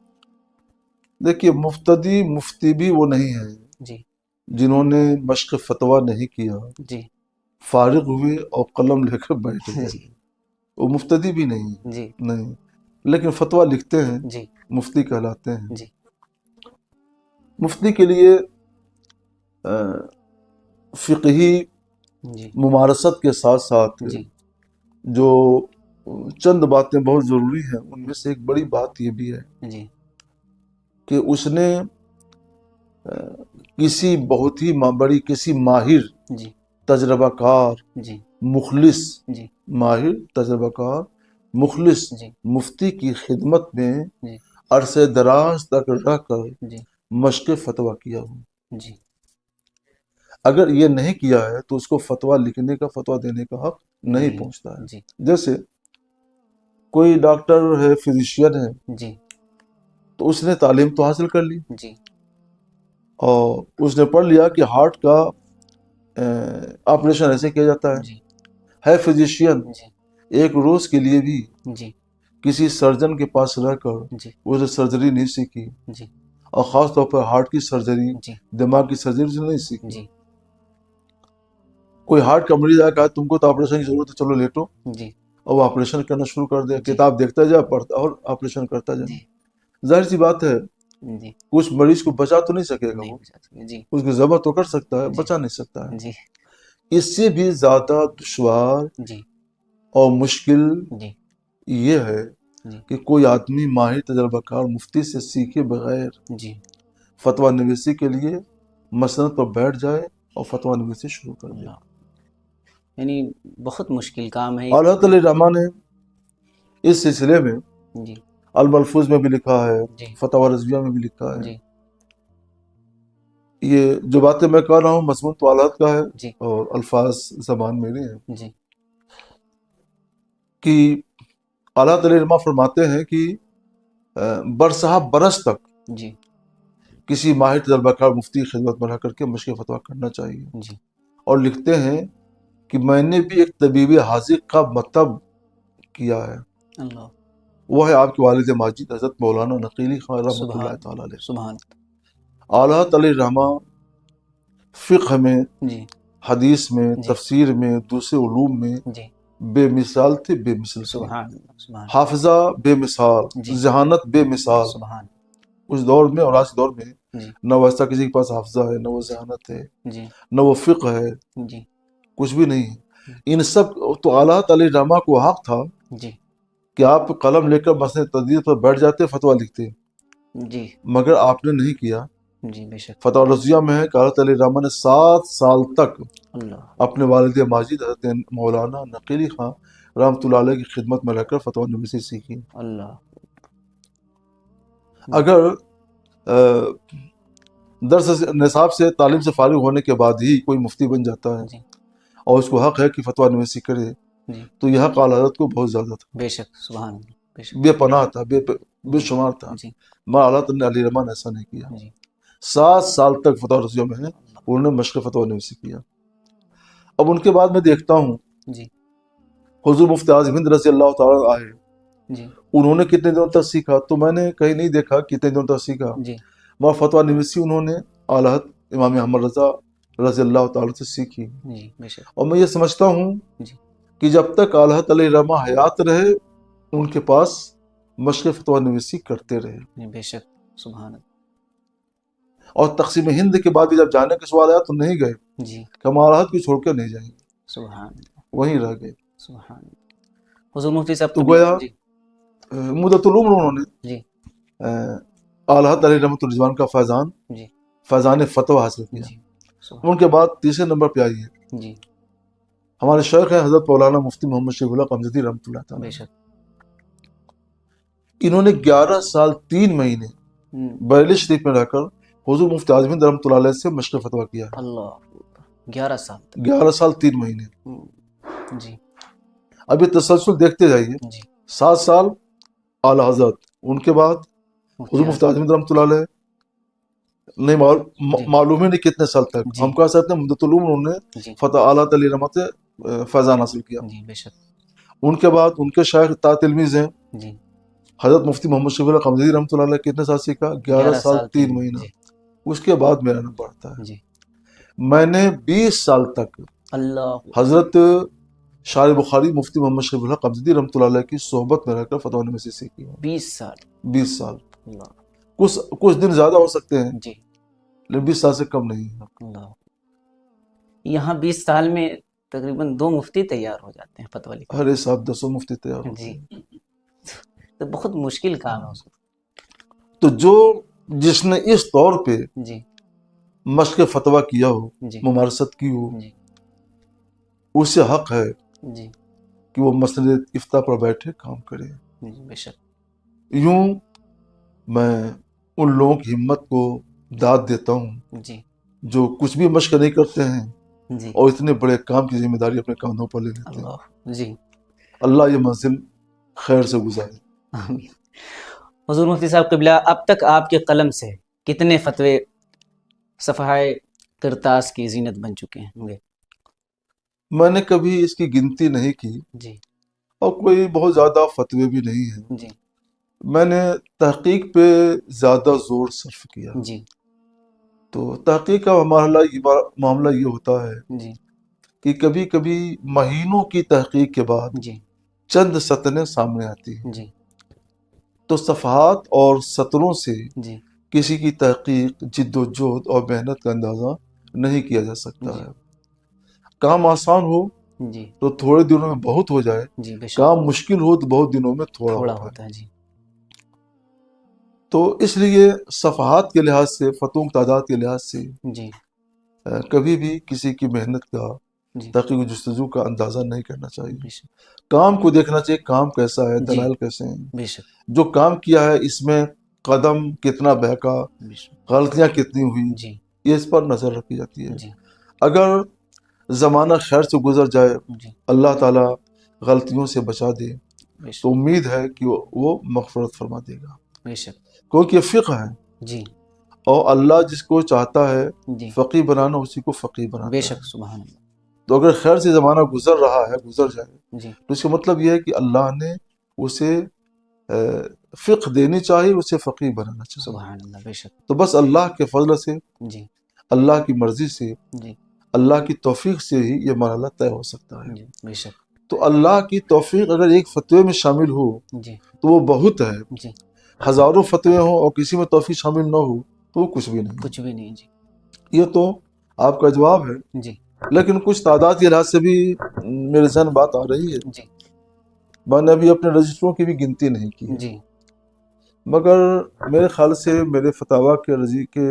دیکھیے، مفتی بھی وہ نہیں ہیں جی جنہوں نے مشق فتویٰ نہیں کیا، جی فارغ ہوئے اور قلم لے کر بیٹھ گئے. جی وہ مفتدی بھی نہیں ہیں، جی نہیں، لیکن فتویٰ لکھتے ہیں، جی مفتی کہلاتے ہیں. جی مفتی کے لیے فقہی جی ممارست کے ساتھ ساتھ جی جو چند باتیں بہت ضروری ہیں، ان میں سے ایک بڑی بات یہ بھی ہے جی کہ اس نے کسی بہت ہی بڑی، کسی ماہر، جی تجربہ کار، جی مخلص، جی ماہر، تجربہ کار، مخلص جی مفتی کی خدمت میں جی عرصے دراز تک رہ کر جی مشق فتویٰ کیا ہوں. جی اگر یہ نہیں کیا ہے تو اس کو فتویٰ لکھنے کا، فتویٰ دینے کا حق نہیں پہنچتا ہے. جی جیسے کوئی ڈاکٹر ہے، فزیشین ہے، جی تو اس نے تعلیم تو حاصل کر لی جی اور اس نے پڑھ لیا کہ ہارٹ کا آپریشن ایسے کیا جاتا جی ہے فزیشین. جی ایک روز کے لیے بھی جی کسی سرجن کے پاس رہ کر جی اس نے سرجری نہیں سیکھی، جی اور خاص طور پر ہارٹ کی سرجری، جی دماغ کی سرجری اس نے نہیں سیکھی. جی کوئی ہارٹ کا مریض آیا، کہا تم کو تو آپریشن کی ضرورت ہے، چلو لیٹو، جی اور وہ آپریشن کرنا شروع کر دیا. جی کتاب دیکھتا جا، پڑھتا اور آپریشن کرتا جا. جی ظاہر سی بات ہے جی اس مریض کو بچا تو نہیں سکے گا، نہیں وہ بچا سکتے. جی اس کی ذبح تو کر سکتا ہے، جی بچا نہیں سکتا ہے. جی اس سے بھی زیادہ دشوار جی اور مشکل جی یہ ہے جی کہ کوئی آدمی ماہر تجربہ کار مفتی سے سیکھے بغیر جی فتویٰ نویسی کے لیے مسند پر بیٹھ جائے اور فتویٰ نویسی شروع کر دے. اللہ، یعنی بہت مشکل کام ہے. اللہ تعالی رحمٰ نے اس سلسلے میں جی الملفوظ میں بھی لکھا ہے، جی فتاوی رضویہ میں بھی لکھا ہے. جی یہ جو باتیں میں کہہ رہا ہوں مضمون تو اللہ کا ہے جی اور الفاظ زبان میرے ہیں. جی کہ اللہ تعالی رحمٰ فرماتے ہیں کہ برسہ برس تک جی کسی ماہر تجربہ کار مفتی کی خدمت میں رہ کر کے مشق فتویٰ کرنا چاہیے. جی اور لکھتے ہیں کہ میں نے بھی ایک طبیب حاذق کا مطلب کیا ہے، اللہ، وہ ہے آپ کے والد ماجد حضرت مولانا نقیلی خان رحمۃ اللہ سبحان تعالیٰ علیہ. سبحان. اعلیٰ تعالی رحمٰ فقہ میں جی حدیث میں، جی تفسیر میں، دوسرے علوم میں جی بے مثال تھے، بے مثل تھے. سبحان اللہ سبحان حافظہ بے مثال، جی ذہانت بے مثال. سبحان اس دور میں اور آج کے دور میں جی نہ ویسا کسی کے پاس حافظہ ہے، نہ وہ ذہانت ہے، جی نہ وہ فقہ ہے، جی کچھ بھی نہیں ہے. ان سب تو اعلیٰ علیہ الرحمہ کو حق تھا جی کہ آپ قلم لے کر مسئلہ تدریس پر بیٹھ جاتے، فتویٰ لکھتے، جی مگر آپ نے نہیں کیا. جی بے شک فتح الرضیہ میں ہے کہ حضرت علیہ الرحمہ نے 7 سال تک اللہ اپنے والد ماجد حضرت مولانا نقیلی خان رحمۃ اللہ علیہ کی خدمت میں رہ کر فتویٰ نویسی سیکھی. اللہ اگر درس نصاب سے، تعلیم سے فارغ ہونے کے بعد ہی کوئی مفتی بن جاتا ہے جی اور اس کو حق ہے کہ فتویٰ نویسی کرے، جی تو یہ حق اعلیٰ حضرت کو بہت زیادہ تھا، بے شک سبحان اللہ بے شک بے پناہ تھا، بے جی شمار تھا. جی مگر اعلیٰ علیہ الرحمہ نے ایسا نہیں کیا. جی 7 سال تک فتح الرضیہ میں ہے، انہوں نے مشق فتویٰ نویسی کیا. اب ان کے بعد میں دیکھتا ہوں جی حضور مفتی اعظم ہند رضی اللہ تعالیٰ آئے، جی انہوں نے کتنے دنوں تک سیکھا تو میں نے کہیں نہیں دیکھا کتنے دنوں تک سیکھا، جی مگر فتویٰ نویسی انہوں نے اعلیٰ حضرت امام احمد رضا رضی اللہ تعالیٰ سے سیکھی. جی بے شک اور میں یہ سمجھتا ہوں جی کہ جب تک اعلیٰ حضرت علیہ الرحمہ حیات رہے ان کے پاس مشق فتویٰ نویسی کرتے رہے. جی بے شک سبحان اللہ اور تقسیم ہند کے بعد بھی جب جانے کا سوال آیا تو نہیں گئے جی کہ ہم اعلیٰ حضرت کو چھوڑ کر نہیں جائیں گے، سبحان اللہ وہیں رہ گئے. سبحان اللہ حضور مفتی صاحب تو قبلہ گویا جی مدت العمر انہوں نے جی اعلیٰ حضرت علیہ رحمۃ الرضوان کا فیضان، جی فیضان فتویٰ حاصل کیا. جی سبحان ان کے بعد تیسرے نمبر پہ آئی ہے جی ہمارے شیخ ہیں حضرت مولانا مفتی محمد شفیع اللہ قمصدی رحمۃ اللہ بے تعالیٰ. شک انہوں نے 11 سال 3 مہینے بریلی شریف میں رہ کر حضور مفتی اعظم ہند رحمۃ اللہ علیہ سے مشق فتویٰ کیا ہے. اللہ 11 سال تک 11 سال 3 مہینے. جی اب یہ تسلسل دیکھتے جائیے. جی 7 سال اعلیٰ حضرت، ان کے بعد حضور مفتی اعظم ہند رحمۃ اللہ علیہ، نہیں معلوم ہی نہیں کتنے سال تک. جی ہم کہہ سکتے ہیں مدت العمر انہوں نے جی فتح اعلیٰ علیہ رحمت سے فیضان حاصل کیا. جی بے شک ان کے بعد ان کے شیخ تا تلمیذ ہیں جی حضرت مفتی محمد شفیع اللہ قمصدی رحمۃ اللہ علیہ. کتنے سال سیکھا؟ 11 سال 3 مہینہ. جی اس کے بعد میرا نام پڑھتا ہے. جی میں نے 20 سال تک اللہ حضرت شارح بخاری مفتی محمد شفیع اللہ قمصدی رحمۃ اللہ علیہ کی صحبت میں رہ کر فتویٰ نویسی سیکھی ہے. 20 سال 20 سال. اللہ کچھ دن زیادہ ہو سکتے ہیں جی لیکن 20 سال سے کم نہیں. اللہ یہاں 20 سال میں تقریباً 2 مفتی تیار ہو جاتے ہیں فتویٰ لکھنے. ہر صاحب 10 مفتی تیار ہوتے جی ہیں. تو بہت مشکل کام ہے اس کو. تو جس نے اس طور پہ جی مشق فتویٰ کیا ہو، جی ممارست کی ہو، جی اسے حق ہے جی کہ وہ مسئلے افتاء پر بیٹھے کام کرے. جی بے شک یوں میں ان لوگوں کی ہمت کو داد دیتا ہوں جی جو کچھ بھی مشق نہیں کرتے ہیں جی اور اتنے بڑے کام کی ذمہ داری اپنے کاندھوں پر لے لیتے ہیں. اللہ جی اللہ یہ منزل خیر سے گزارے. آمین. حضور مفتی صاحب قبلہ اب تک آپ کے قلم سے کتنے فتوے صفحہ کرتاس کی زینت بن چکے ہوں گے؟ میں نے کبھی اس کی گنتی نہیں کی جی اور کوئی بہت زیادہ فتوے بھی نہیں ہیں. جی میں نے تحقیق پہ زیادہ زور صرف کیا. جی تو تحقیق کا معاملہ یہ ہوتا ہے جی کہ کبھی کبھی مہینوں کی تحقیق کے بعد جی چند سطریں سامنے آتی ہیں. جی تو صفحات اور سطروں سے جی کسی کی تحقیق، جد و جہد اور محنت کا اندازہ نہیں کیا جا سکتا جی ہے. کام آسان ہو جی تو تھوڑے دنوں میں بہت ہو جائے، جی بے شک کام مشکل ہو تو بہت دنوں میں تھوڑا تھوڑا ہوتا ہے. ہوتا ہے. جی تو اس لیے صفحات کے لحاظ سے، فتووں کی تعداد کے لحاظ سے جی کبھی بھی کسی کی محنت کا، جی تحقیق و جستجو کا اندازہ نہیں کرنا چاہیے. بے شک کام کو دیکھنا چاہیے، کام کیسا ہے، جی دلائل کیسے ہیں، بے شک جو کام کیا ہے اس میں قدم کتنا بہکا، بے شک غلطیاں کتنی ہوئی، جی یہ اس پر نظر رکھی جاتی ہے. جی اگر زمانہ خیر سے گزر جائے، جی اللہ تعالیٰ غلطیوں سے بچا دے بے تو شک امید ہے کہ وہ مغفرت فرما دے گا، بے شک کیونکہ یہ فقہ ہے جی اور اللہ جس کو چاہتا ہے جی فقیہ بنانا اسی کو فقیہ بناتا بے ہے. شک سبحان اللہ. تو اگر خیر سے زمانہ گزر رہا ہے، گزر جائے، جی تو اس کا مطلب یہ ہے کہ اللہ نے اسے فقہ دینی چاہیے، اسے فقیہ بنانا چاہیے. سبحان اللہ بے شک تو بس اللہ کے فضل سے، جی اللہ کی مرضی سے، جی اللہ کی توفیق سے ہی یہ مرحلہ طے ہو سکتا ہے. جی بے شک. تو اللہ کی توفیق اگر ایک فتوے میں شامل ہو جی تو وہ بہت ہے. جی ہزاروں فتوے ہوں اور کسی میں توفیق شامل نہ ہو تو وہ کچھ بھی نہیں. کچھ بھی نہیں. جی یہ تو آپ کا جواب ہے. جی لیکن کچھ تعداد کے لحاظ سے بھی میرے ذہن بات آ رہی ہے. جی میں نے ابھی اپنے رجسٹروں کی بھی گنتی نہیں کی ہے، جی مگر میرے خیال سے میرے فتاویٰ کے رضی کے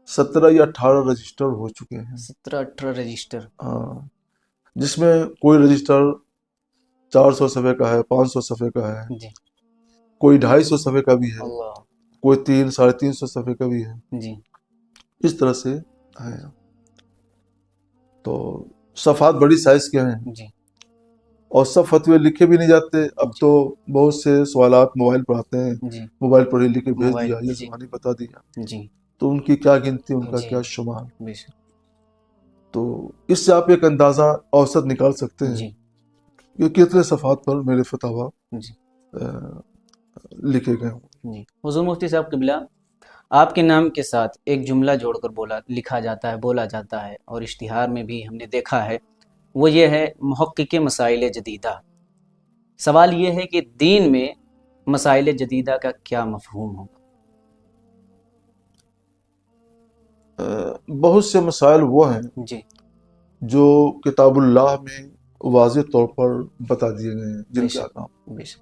17 یا 18 رجسٹر ہو چکے ہیں. 17-18 رجسٹر. ہاں، جس میں کوئی رجسٹر 400 صفحے کا ہے، 500 صفحے کا ہے، جی کوئی 250 صفحے کا بھی ہے، اللہ. کوئی 300-350 صفحے کا بھی ہے. جی اس طرح سے ہے. تو صفحات بڑی سائز کے ہیں جی اور سب فتوے لکھے بھی نہیں جاتے. اب جی. تو بہت سے سوالات موبائل پر آتے ہیں، جی موبائل پر ہی لکھ کے بھیج موبائل. دیا، یہ جی زبانی بتا دیا. جی تو ان کی کیا گنتی، ان کا جی کیا شمار. بے شک. تو اس سے آپ ایک اندازہ اوسط نکال سکتے ہیں جی کہ کتنے صفحات پر میرے فتاویٰ جی لکھے گئے ہوں. جی. حضور مفتی صاحب قبلہ، آپ کے نام کے ساتھ ایک جملہ جوڑ کر لکھا جاتا ہے، بولا جاتا ہے، اور اشتہار میں بھی ہم نے دیکھا ہے. وہ یہ ہے محقق مسائل جدیدہ. سوال یہ ہے کہ دین میں مسائل جدیدہ کا کیا مفہوم ہوگا؟ بہت سے مسائل وہ ہیں جی جو کتاب اللہ میں واضح طور پر بتا دیے گئے ہیں جن بے کے شک احکام. بے شک.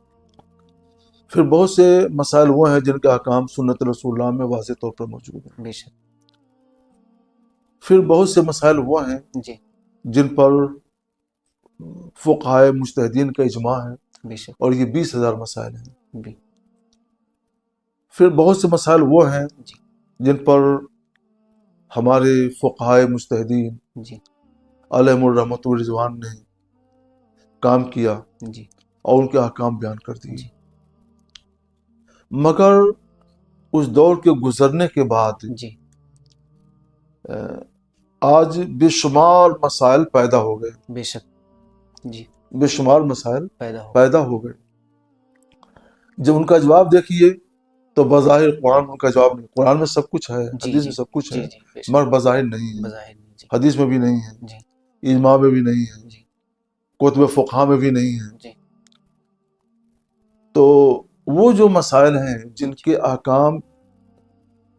پھر بہت سے مسائل وہ ہیں جن کے احکام سنت رسول اللہ میں واضح طور پر موجود ہیں. بے شک. پھر بہت سے مسائل وہ ہیں جی جن پر فقہائے مجتہدین کا اجماع ہے، بے شک. اور یہ 20,000 مسائل ہیں. بھی. پھر بہت سے مسائل وہ ہیں جی جن پر ہمارے فقہائے مجتہدین جی علیہم الرحمۃ والرضوان نے کام کیا جی اور ان کے احکام بیان کر دیے. جی مگر اس دور کے گزرنے کے بعد جی آج بے شمار مسائل پیدا ہو گئے. بے شک. جی بے شمار مسائل پیدا ہو. پیدا ہو گئے. جب ان کا جواب دیکھیے تو بظاہر قرآن ان کا جواب نہیں. قرآن میں سب کچھ ہے، جی حدیث جی میں سب کچھ جی ہے، جی بے شک. مگر بظاہر نہیں ہے. بظاہر نہیں. جی حدیث میں بھی نہیں ہے، جی اجماع میں بھی نہیں ہے، جی کتب فقہ میں بھی نہیں ہے. جی تو وہ جو مسائل ہیں جن کے احکام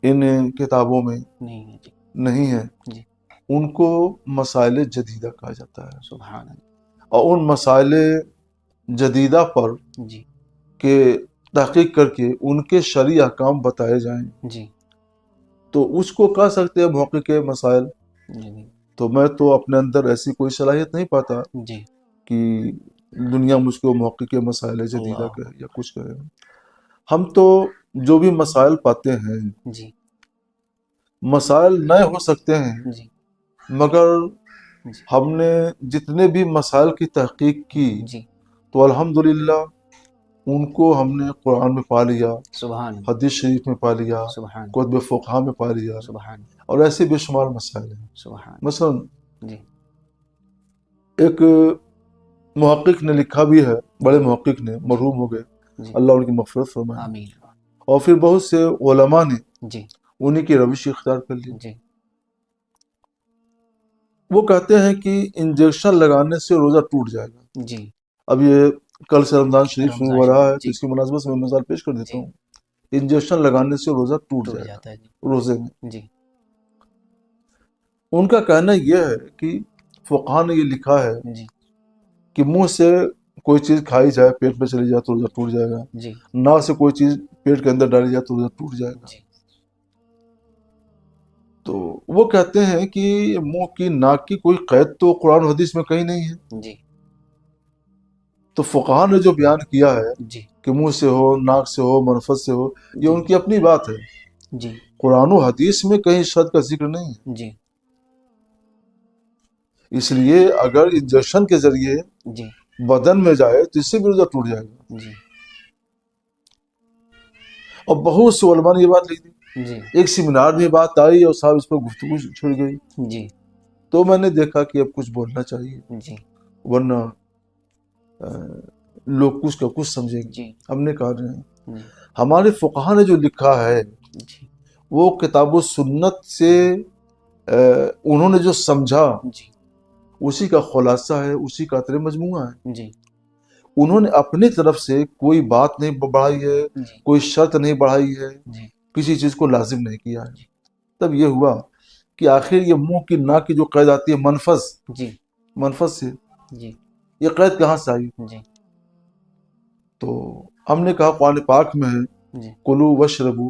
ان کتابوں میں نہیں ہے. جی نہیں ہیں، جی ان کو مسائل جدیدہ کہا جاتا ہے. سبحان اللہ. اور ان مسائل جدیدہ پر جی کہ تحقیق کر کے ان کے شرعی احکام بتائے جائیں جی تو اس کو کہہ سکتے ہیں محقق مسائل. جی تو میں تو اپنے اندر ایسی کوئی صلاحیت نہیں پاتا جی کہ دنیا مجھ کو محقق مسائل جدیدہ اللہ. کہے یا کچھ کہے. ہم تو جو بھی مسائل پاتے ہیں، جی مسائل نئے ہو سکتے ہیں، جی مگر جی ہم نے جتنے بھی مسائل کی تحقیق کی جی تو الحمدللہ ان کو ہم نے قرآن میں پا لیا، سبحان اللہ. حدیث شریف میں پا لیا، سبحان کتب فقہ میں پا لیا، سبحان اور ایسے بے شمار مسائل ہیں. سبحان. مثلا جی ایک محقق نے لکھا بھی ہے، بڑے محقق نے، مرحوم ہو گئے، جی اللہ ان کی مغفرت فرمائے. آمین. اور پھر بہت سے علماء نے جی انہی کی روش اختیار کر لی. جی وہ کہتے ہیں کہ انجیکشن لگانے سے روزہ ٹوٹ جائے گا. جی اب یہ کل سے رمضان شریف شروع رمضان ہو رہا شریف. ہے تو جی اس کی مناسبت سے میں مثال پیش کر دیتا جی ہوں. انجیکشن لگانے سے روزہ ٹوٹ ٹوٹ جائے گا جاتا ہے. جی روزے میں. جی ان کا کہنا یہ ہے کہ فقہاء نے یہ لکھا ہے جی کہ منہ سے کوئی چیز کھائی جائے، پیٹ میں چلی جائے تو روزہ ٹوٹ جائے گا. جی ناک سے کوئی چیز پیٹ کے اندر ڈالی جائے تو روزہ ٹوٹ جائے گا. جی تو وہ کہتے ہیں کہ منہ کی ناک کی کوئی قید تو قرآن و حدیث میں کہیں نہیں ہے. جی تو فقہاء نے جو بیان کیا ہے جی کہ منہ سے ہو، ناک سے ہو، منفذ سے ہو، یہ ان کی اپنی بات ہے. جی قرآن و حدیث میں کہیں شد کا ذکر نہیں ہے. جی اس لیے اگر انجیکشن کے ذریعے جی بدن میں جائے تو اس سے بھی روزہ ٹوٹ جائے گا. جی اور بہت سے علماء نے یہ بات لکھ دی. جی ایک سیمینار میں یہ بات آئی اور صاحب اس پر گفتگو چھڑ گئی. جی تو میں نے دیکھا کہ اب کچھ بولنا چاہیے، جی ورنہ لوگ کچھ کا کچھ سمجھیں گے. جی ہم نے کہا نہیں، جی ہمارے فقہاء نے جو لکھا ہے جی وہ کتاب و سنت سے انہوں نے جو سمجھا جی اسی کا خلاصہ ہے، اسی کا تر مجموعہ ہے۔ جی انہوں نے اپنی طرف سے کوئی بات نہیں بڑھائی ہے، جی کوئی شرط نہیں بڑھائی ہے، جی کسی چیز کو لازم نہیں کیا ہے۔ تب یہ ہوا کہ آخر یہ منہ کی ناک کی جو قید آتی ہے منفذ، جی منفذ سے جی یہ قید کہاں سے آئی؟ جی تو ہم نے کہا قرآن پاک میں ہے جی کلو وشربو،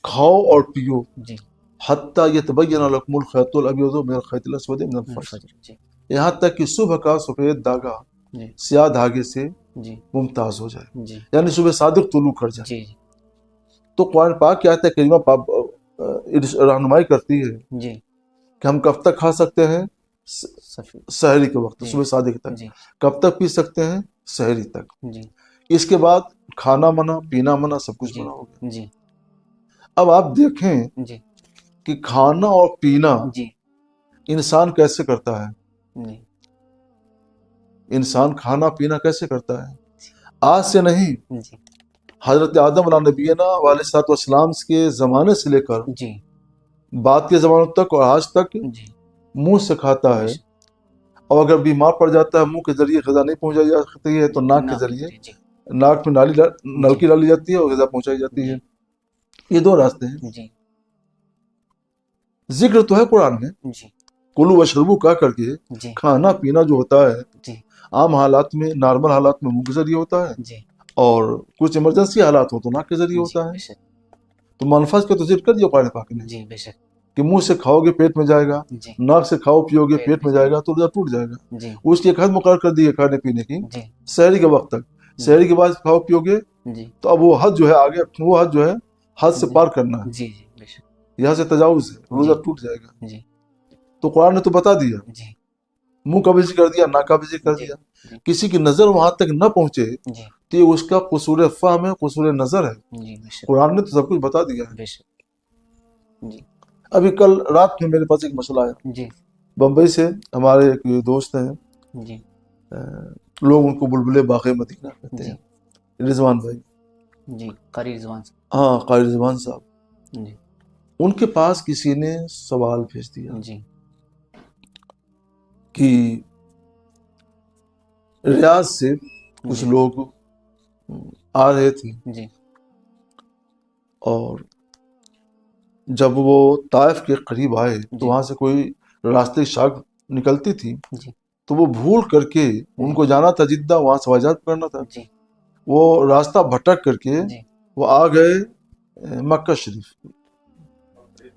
کھاؤ اور پیو، جی حتیٰ یتبین لکم الخیط الابیض من الخیط الاسود من الفجر، فجر جی یہاں تک کہ صبح کا سفید دھاگا جی سیاہ دھاگے سے جی ممتاز ہو جائے، جی یعنی صبح صادق طلوع کر جائے۔ جی تو قرآن پاک کی آیت کریمہ رہنمائی کرتی ہے جی کہ ہم کب تک کھا سکتے ہیں؟ سفید سحری کے وقت، جی صبح صادق تک۔ جی کب تک پی سکتے ہیں؟ سحری تک۔ جی اس کے بعد کھانا منع، پینا منع، سب کچھ جی منع ہو گیا۔ جی اب آپ دیکھیں جی کہ کھانا اور پینا جی انسان کیسے کرتا ہے؟ جی انسان کھانا پینا کیسے کرتا ہے؟ آج سے نہیں، جی حضرت آدم علیہ نبینا علیہ الصلوۃ والسلام کے زمانے سے لے کر جی بعد کے زمانوں تک اور آج تک جی منہ سے کھاتا ہے، اور اگر بیمار پڑ جاتا ہے منہ کے ذریعے غذا نہیں پہنچائی جا سکتی ہے تو ناک کے ذریعے، جی ناک میں نلکی ڈالی جاتی ہے اور غذا پہنچائی جاتی ہے۔ یہ دو راستے ہیں۔ جی ذکر تو ہے قرآن میں جی کلو وشربو کہہ کر کے، جی کھانا پینا جو ہوتا ہے جی عام حالات میں، نارمل حالات میں منہ کے ذریعے ہوتا ہے، جی اور کچھ ایمرجنسی حالات ہو تو ناک کے ذریعے ہوتا ہے۔ بے شک تو منفذ کا تو ذکر کر دیا قرآن پاک نے جی بے شک کہ منہ سے کھاؤ گے پیٹ میں جائے گا، جی ناک سے کھاؤ پیو گے پیٹ میں جائے گا تو روزہ ٹوٹ جائے گا۔ جی اس کی ایک حد مقرر کر دی ہے کھانے پینے کی، جی سحری کے وقت تک۔ سحری کے بعد کھاؤ پیو گے جی تو اب وہ حد جو ہے آگے، وہ حد جو ہے حد سے پار کرنا ہے، جی جی بے شک یہاں سے تجاوز ہے، روزہ ٹوٹ جائے گا۔ جی تو قرآن نے تو بتا دیا، جی منہ کا بھی ذکر کر دیا، ناک کا بھی ذکر کر جی دیا۔ جی کسی کی نظر وہاں تک نہ پہنچے جی تو یہ اس کا قصور فہم ہے، قصور نظر ہے۔ جی بے شک قرآن نے تو سب کچھ بتا دیا ہے۔ بے شک جی ابھی کل رات میں میرے پاس ایک مسئلہ آیا، جی بمبئی سے ہمارے ایک دوست ہیں، جی لوگ ان کو بلبلے باغ مدینہ کہتے جی ہیں، رضوان بھائی، جی قاری رضوان ہاں قاری رضوان صاحب، جی ان کے پاس کسی نے سوال بھیج دیا جی کہ ریاض سے کچھ جی لوگ آ رہے تھے، جی اور جب وہ طائف کے قریب آئے تو جی وہاں سے کوئی راستے شاگ نکلتی تھی، جی تو وہ بھول کر کے، ان کو جانا تھا جدہ، وہاں سے ہوائی جہاز پکڑنا تھا، جی وہ راستہ بھٹک کر کے جی وہ آ گئے مکہ شریف۔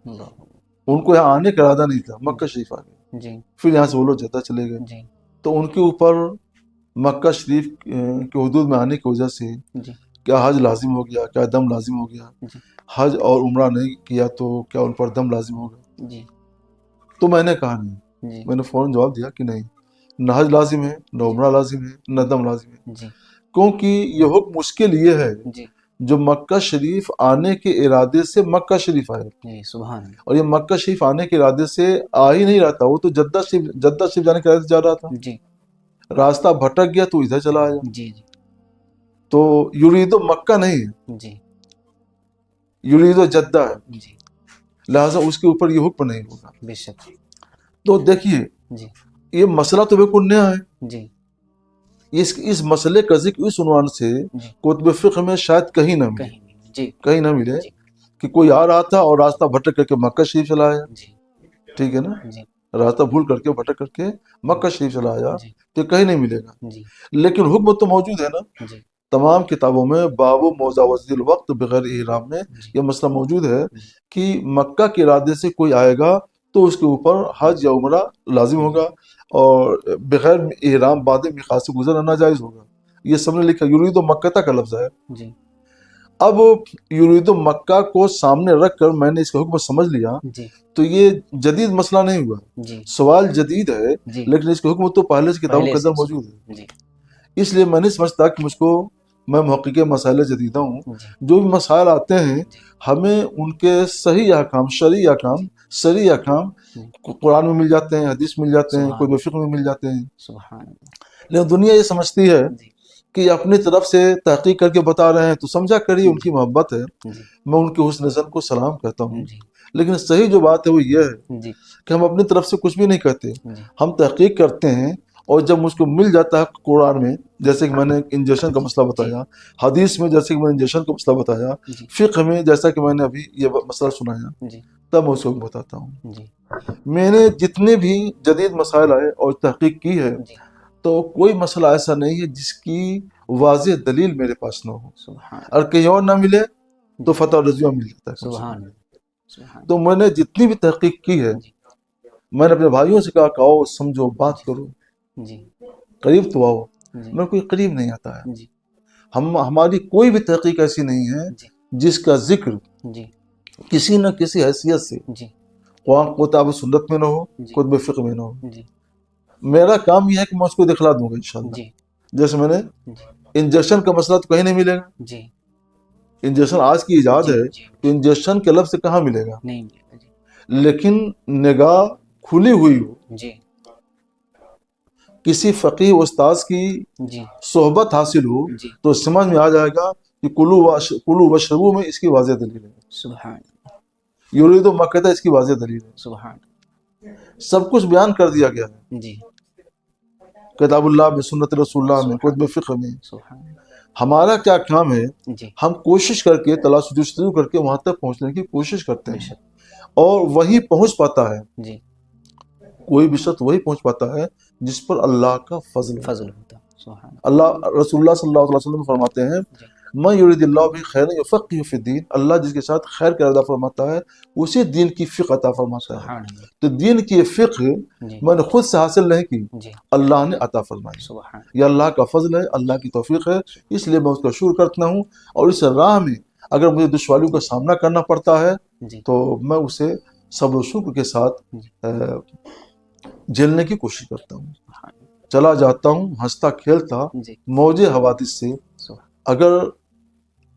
ان کو یہاں آنے کا ارادہ نہیں تھا، مکہ شریف آ گئے، جی پھر یہاں سے وہ لوگ جدہ چلے گئے۔ جی تو ان کے اوپر مکہ شریف کے حدود میں آنے کی وجہ سے جی کیا حج لازم ہو گیا، کیا دم لازم ہو گیا؟ جی حج اور عمرہ نہیں کیا تو کیا ان پر دم لازم ہوگا؟ جی تو میں نے کہا نہیں، جی میں نے فوراً جواب دیا کہ نہیں، نہ حج لازم ہے، نہ عمرہ لازم ہے، نہ دم لازم ہے، جی کیونکہ یہ حکم اس کے لیے ہے جی جو مکہ شریف آنے کے ارادے سے مکہ شریف آئے، جی سبحان اللہ اور یہ مکہ شریف آنے کے ارادے سے آ ہی نہیں رہا تھا، وہ تو جدہ شریف جانے کے ارادے سے جا رہا تھا، جی راستہ بھٹک گیا تو ادھر چلا آیا۔ جی جی تو یرید مکہ نہیں ہے، جی یرید جدہ ہے، جی لہٰذا اس کے اوپر یہ حکم نہیں ہوگا۔ بے شک تو دیکھیے جی یہ مسئلہ تو بالکل نیا ہے، جی اس مسئلے کا ذکر اس عنوان سے جی کتب فقہ میں شاید کہیں نہ ملے، کہیں نہیں جی کہیں نہ ملے جی کہ کوئی آ رہا تھا اور راستہ بھٹک کر کے مکہ شریف چلا آیا، جی ٹھیک ہے نا، جی راستہ بھول کر کے بھٹک کر کے مکہ شریف چلا آیا، جی تو کہیں نہیں ملے گا۔ جی لیکن حکم تو موجود ہے نا، جی تمام کتابوں میں باب مجاوزۃ الوقت بغیر احرام میں جی یہ مسئلہ موجود ہے جی کہ مکہ کے ارادے سے کوئی آئے گا تو اس کے اوپر حج یا عمرہ لازم ہوگا، اور بغیر احرام بعد میقات سے گزرنا ناجائز ہوگا۔ یہ سب نے لکھا، یرید مکہ کا لفظ ہے۔ جی اب یرید مکہ کو سامنے رکھ کر میں نے اس کا حکم سمجھ لیا جی تو یہ جدید مسئلہ نہیں ہوا، جی سوال جدید ہے، جی لیکن اس کا حکم تو پہلے سے کتابوں پہلے کے سے اندر موجود ہے۔ جی اس لیے میں نہیں سمجھتا کہ میں محقق مسائل جدیدہ ہوں، جی جو بھی مسائل آتے ہیں ہمیں ان کے صحیح احکام، شرعی احکام، صریح احکام قرآن میں مل جاتے ہیں، حدیث مل جاتے ہیں، سبحان کوئی فقہ میں مل جاتے ہیں۔ سبحان اللہ لیکن دنیا یہ سمجھتی ہے جی کہ اپنی طرف سے تحقیق کر کے بتا رہے ہیں تو سمجھا کریے ان کی محبت ہے، جی میں ان کے حسن زن کو سلام کہتا ہوں، جی لیکن صحیح جو بات ہے وہ یہ ہے جی کہ ہم اپنی طرف سے کچھ بھی نہیں کہتے، جی ہم تحقیق کرتے ہیں، اور جب مجھ کو مل جاتا ہے قرآن میں جیسے کہ میں نے انجیکشن کا مسئلہ بتایا، حدیث میں جیسے کہ میں نے انجیکشن کا مسئلہ بتایا، جی فقہ میں جیسا کہ میں نے ابھی یہ مسئلہ سنایا، جی تب میں اس کو بتاتا ہوں۔ جی میں نے جتنے بھی جدید مسائل آئے اور تحقیق کی ہے جی تو کوئی مسئلہ ایسا نہیں ہے جس کی واضح دلیل میرے پاس نہ ہو، سبحان اور کہیں اور نہ ملے تو فتح رضویہ مل جاتا ہے کم سے سبحان کم۔ سبحان تو میں نے جتنی بھی تحقیق کی ہے جی میں نے اپنے بھائیوں سے کہا کہ آؤ سمجھو بات کرو، جی قریب تو آؤ، جی میں کوئی قریب نہیں آتا ہے۔ جی ہماری کوئی بھی تحقیق ایسی نہیں ہے جی جس کا ذکر جی کسی نہ کسی حیثیت سے جی قرآن کتاب سنت میں نہ ہو، جی کتب فقہ میں نہ ہو۔ جی میرا کام یہ ہے کہ میں اس کو دکھلا دوں گا انشاءاللہ۔ جی جیسے میں نے جی انجیکشن کا مسئلہ تو کہیں نہیں ملے گا، جی انجیکشن آج کی ایجاد جی ہے جی تو انجیکشن کے لفظ سے کہاں ملے گا، نہیں ملے گا، جی لیکن نگاہ کھلی ہوئی ہو، جی کسی فقیہ استاذ کی جی صحبت حاصل ہو جی تو سمجھ میں آ جائے گا کہ کلو وشربو میں اس کی واضح دلیل ہے، سبحان یرید مکہ اس کی واضح دلیل ہے، سبحان سب کچھ بیان کر دیا گیا ہے جی کتاب اللہ میں، سنت رسول اللہ میں، سبحان کتب فقہ میں۔ سبحان ہمارا کیا کام ہے، جی ہم کوشش کر کے تلاش جستجو کر کے وہاں تک پہنچنے کی کوشش کرتے بے ہیں، شک اور وہی پہنچ پاتا ہے، جی کوئی بھی شخص وہی پہنچ پاتا ہے جس پر اللہ کا فضل ہوتا فضل ہے۔ ہوتا سبحان اللہ رسول اللہ صلی اللہ علیہ وسلم فرماتے ہیں جی میں یرید اللہ بھی خیر یفقہ فی الدین، اللہ جس کے ساتھ خیر کا ارادہ فرماتا ہے اسی دین کی فقہ عطا فرماتا ہے۔ سبحان اللہ تو دین کی یہ فقہ جی میں نے خود سے حاصل نہیں کی، جی اللہ نے عطا فرمائی، سبحان یہ اللہ کا فضل ہے، اللہ کی توفیق ہے، اس لیے میں اس کا شکر کرتا ہوں، اور اس راہ میں اگر مجھے دشواریوں کا سامنا کرنا پڑتا ہے جی تو میں اسے صبر و شکر کے ساتھ جھیلنے کی کوشش کرتا ہوں، سبحان چلا جاتا ہوں ہنستا کھیلتا جی موج حوادث سے۔ سبحان اگر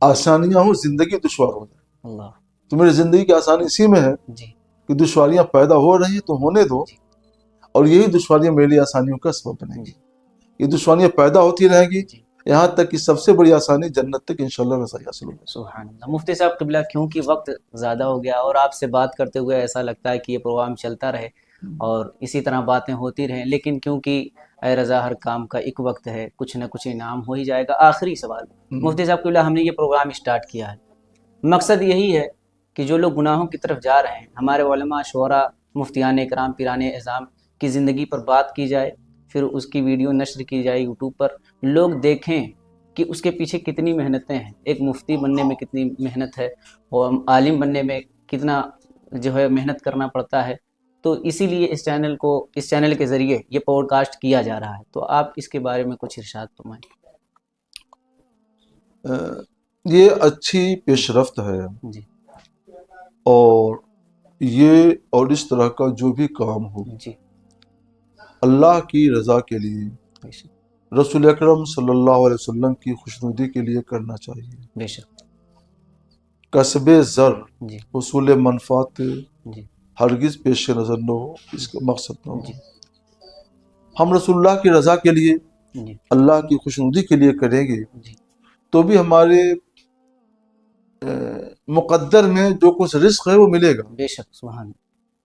آسانیاں ہوں زندگی دشوار ہو جائے اللہ تو میری زندگی کی آسانی اسی میں ہے جی کہ دشواریاں پیدا ہو رہی ہیں تو ہونے دو، جی اور یہی دشواریاں میرے لیے آسانیوں کا سبب بنیں گی، جی یہ دشواریاں پیدا ہوتی رہیں گی جی یہاں تک کہ سب سے بڑی آسانی جنت تک انشاءاللہ رسائی حاصل ہوگی۔ سبحان اللہ مفتی صاحب قبلہ، کیونکہ وقت زیادہ ہو گیا اور آپ سے بات کرتے ہوئے ایسا لگتا ہے کہ یہ پروگرام چلتا رہے اور اسی طرح باتیں ہوتی رہیں، لیکن کیونکہ اے رضا ہر کام کا ایک وقت ہے، کچھ نہ کچھ انعام ہو ہی جائے گا۔ آخری سوال مفتی صاحب قبلہ، ہم نے یہ پروگرام اسٹارٹ کیا ہے، مقصد یہی ہے کہ جو لوگ گناہوں کی طرف جا رہے ہیں، ہمارے علماء، شعراء، مفتیان اکرام، پیران اعظام کی زندگی پر بات کی جائے، پھر اس کی ویڈیو نشر کی جائے یوٹیوب پر، لوگ دیکھیں کہ اس کے پیچھے کتنی محنتیں ہیں، ایک مفتی بننے میں کتنی محنت ہے اور عالم بننے میں کتنا جو ہے محنت کرنا پڑتا ہے۔ تو اسی لیے اس چینل کے ذریعے یہ پوڈ کاسٹ کیا جا رہا ہے، تو آپ اس کے بارے میں کچھ ارشاد فرمائیں۔ یہ اچھی پیش رفت ہے، جی اور یہ اور اس طرح کا جو بھی کام ہو جی اللہ کی رضا کے لیے، بے شک رسول اکرم صلی اللہ علیہ وسلم کی خوشنودی کے لیے کرنا چاہیے۔ بے شک کسب زر، جی حصول منفعت جی ہرگز پیش نظر نہ ہو، اس کا مقصد نہ ہو۔ جی ہم رسول اللہ کی رضا کے لیے، جی اللہ کی خوشنودی کے لیے کریں گے جی تو بھی ہمارے مقدر میں جو کچھ رزق ہے وہ ملے گا، بے شک سبحان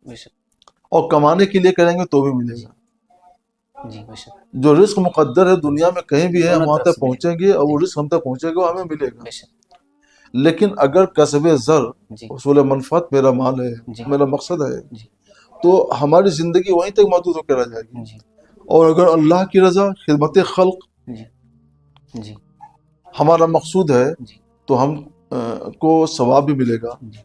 بے شک اور کمانے کے لیے کریں گے تو بھی ملے گا۔ جی بے شک جو رزق مقدر ہے دنیا میں کہیں بھی ہے، ہم دونوں وہاں طرف تک سے ملے پہنچیں گے، اور جی وہ رزق ہم تک پہنچے گا، وہ ہمیں ملے گا۔ بے شک لیکن اگر کسب زر، جی حصول منفعت میرا مال ہے، جی میرا مقصد ہے، جی تو ہماری زندگی وہیں تک محدود ہو کے رہ جائے گی۔ جی اور اگر اللہ کی رضا، خدمت خلق جی جی ہمارا مقصود ہے جی تو ہم کو ثواب بھی ملے گا، جی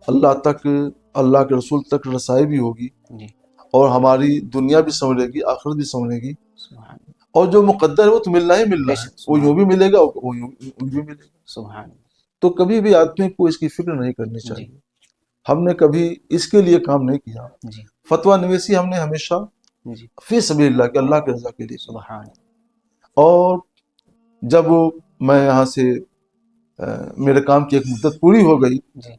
اللہ تک، اللہ کے رسول تک رسائی بھی ہوگی، جی اور ہماری دنیا بھی سنورے گی، آخرت بھی سنورے گی، سبحان اور جو مقدر ہے وہ تو ملنا ہی ملنا بے ہے، شک وہ یوں سبحان بھی ملے گا، وہ یوں بھی ملے گا۔ سبحان تو کبھی بھی آدمی کو اس کی فکر نہیں کرنی جی چاہیے۔ ہم نے کبھی اس کے لیے کام نہیں کیا، جی فتویٰ نویسی ہم نے ہمیشہ جی فی سبیل اللہ کے، اللہ کے رضا کے لیے کی۔ سبحان اور جب میں یہاں سے میرے کام کی ایک مدت پوری ہو گئی، جی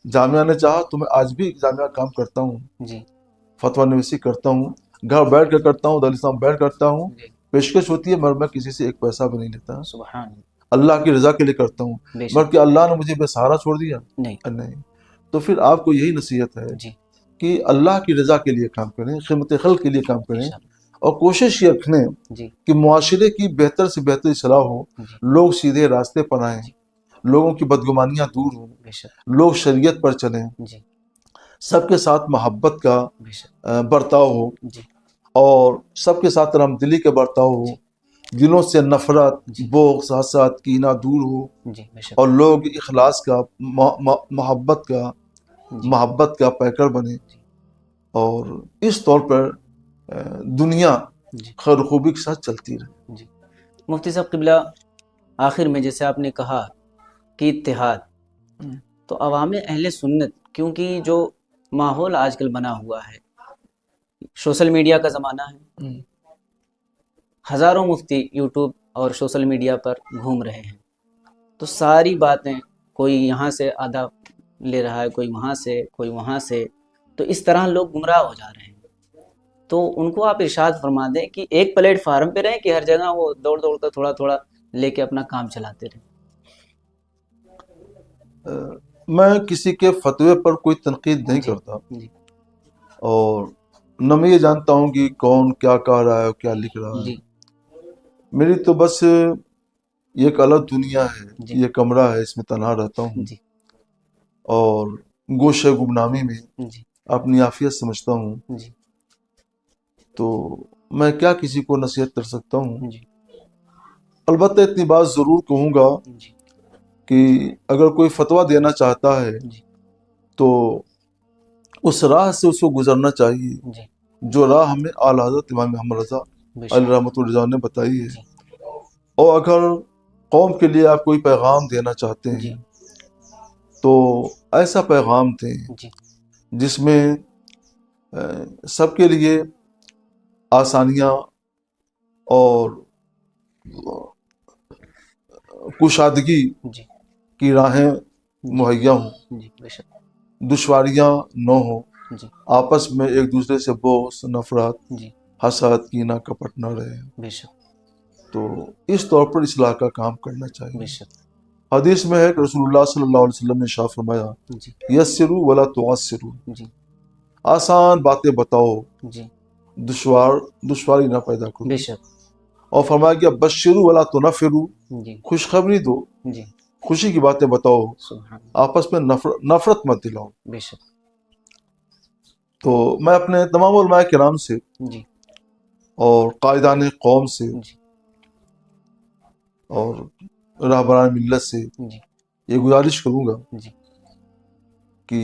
جامعہ نے چاہا تو میں آج بھی جامعہ کام کرتا ہوں، جی فتویٰ نویسی کرتا ہوں، گھر بیٹھ کر کرتا ہوں، دار الاسلام بیٹھ کرتا ہوں، جی پیشکش ہوتی ہے، مگر میں کسی سے ایک پیسہ بھی نہیں لیتا، سبحان اللہ کی رضا کے لیے کرتا ہوں، بے شک بلکہ اللہ نے مجھے بے سہارا چھوڑ دیا نہیں نہیں۔ تو پھر آپ کو یہی نصیحت ہے جی کہ اللہ کی رضا کے لیے کام کریں، خدمت خلق کے لیے کام کریں، انشاءاللہ اور کوشش یہ رکھیں جی کہ معاشرے کی بہتر سے بہتر اصلاح ہو، جی لوگ سیدھے راستے پر آئیں، جی لوگوں کی بدگمانیاں دور ہوں، بے شک لوگ شریعت پر چلیں، جی سب کے ساتھ محبت کا بے شک برتاؤ ہو، جی اور سب کے ساتھ رحمدلی کا برتاؤ ہو، جی دلوں سے نفرت، جی بغض، حسد، کینہ دور ہو، جی بے شک اور لوگ اخلاص کا، محبت جی کا پیکر بنے، جی اور اس طور پر دنیا جی خیر و خوبی کے ساتھ چلتی رہے۔ جی مفتی صاحب قبلہ، آخر میں جیسے آپ نے کہا کہ اتحاد، تو عوام اہل سنت، کیونکہ جو ماحول آج کل بنا ہوا ہے، سوشل میڈیا کا زمانہ ہے، ہزاروں مفتی یوٹیوب اور سوشل میڈیا پر گھوم رہے ہیں، تو ساری باتیں کوئی یہاں سے آدھا لے رہا ہے، کوئی وہاں سے، کوئی وہاں سے، تو اس طرح لوگ گمراہ ہو جا رہے ہیں۔ تو ان کو آپ ارشاد فرما دیں کہ ایک پلیٹ فارم پہ رہیں کہ ہر جگہ وہ دوڑ دوڑ کر تھوڑا تھوڑا لے کے اپنا کام چلاتے رہیں۔ میں کسی کے فتوے پر کوئی تنقید نہیں جی کرتا، جی اور نہ میں یہ جانتا ہوں کہ کون کیا کہہ رہا ہے اور کیا لکھ رہا ہے۔ جی میری تو بس یہ ایک الگ دنیا ہے، جی یہ کمرہ ہے، اس میں تنہا رہتا ہوں، جی اور گوشے گمنامی میں جی اپنی عافیت سمجھتا ہوں، جی تو میں کیا کسی کو نصیحت کر سکتا ہوں۔ جی البتہ اتنی بات ضرور کہوں گا جی کہ اگر کوئی فتویٰ دینا چاہتا ہے جی تو اس راہ سے اس کو گزرنا چاہیے جی جو راہ ہمیں اعلیٰ حضرت امام محمد رضا بے علیہ شک رحمۃ اللہ نے بتائی ہے۔ جی اور اگر قوم کے لیے آپ کوئی پیغام دینا چاہتے جی ہیں تو ایسا پیغام دیں جی جس میں سب کے لیے آسانیاں اور کشادگی جی کی راہیں مہیا ہوں، جی بے شک دشواریاں نہ ہوں، جی آپس میں ایک دوسرے سے بغض، نفرت، جی حسد، کینہ، کپٹ نہ رہے۔ بے شک تو اس طور پر اصلاح کا کام کرنا چاہیے۔ بے شک حدیث میں ہے کہ رسول اللہ صلی اللہ علیہ وسلم نے ارشاد فرمایا، جی یسروا ولا تعسروا، جی آسان باتیں بتاؤ، جی دشواری نہ پیدا کرو، بے شک اور فرمایا کہ بشروا ولا تنفروا، جی خوشخبری دو، جی خوشی کی باتیں بتاؤ، سبحان اللہ آپس میں نفرت مت دلاؤ۔ بے شک تو میں اپنے تمام علماء کرام سے جی اور قائدان قوم سے جی اور رہبران ملت سے جی یہ گزارش کروں گا جی کہ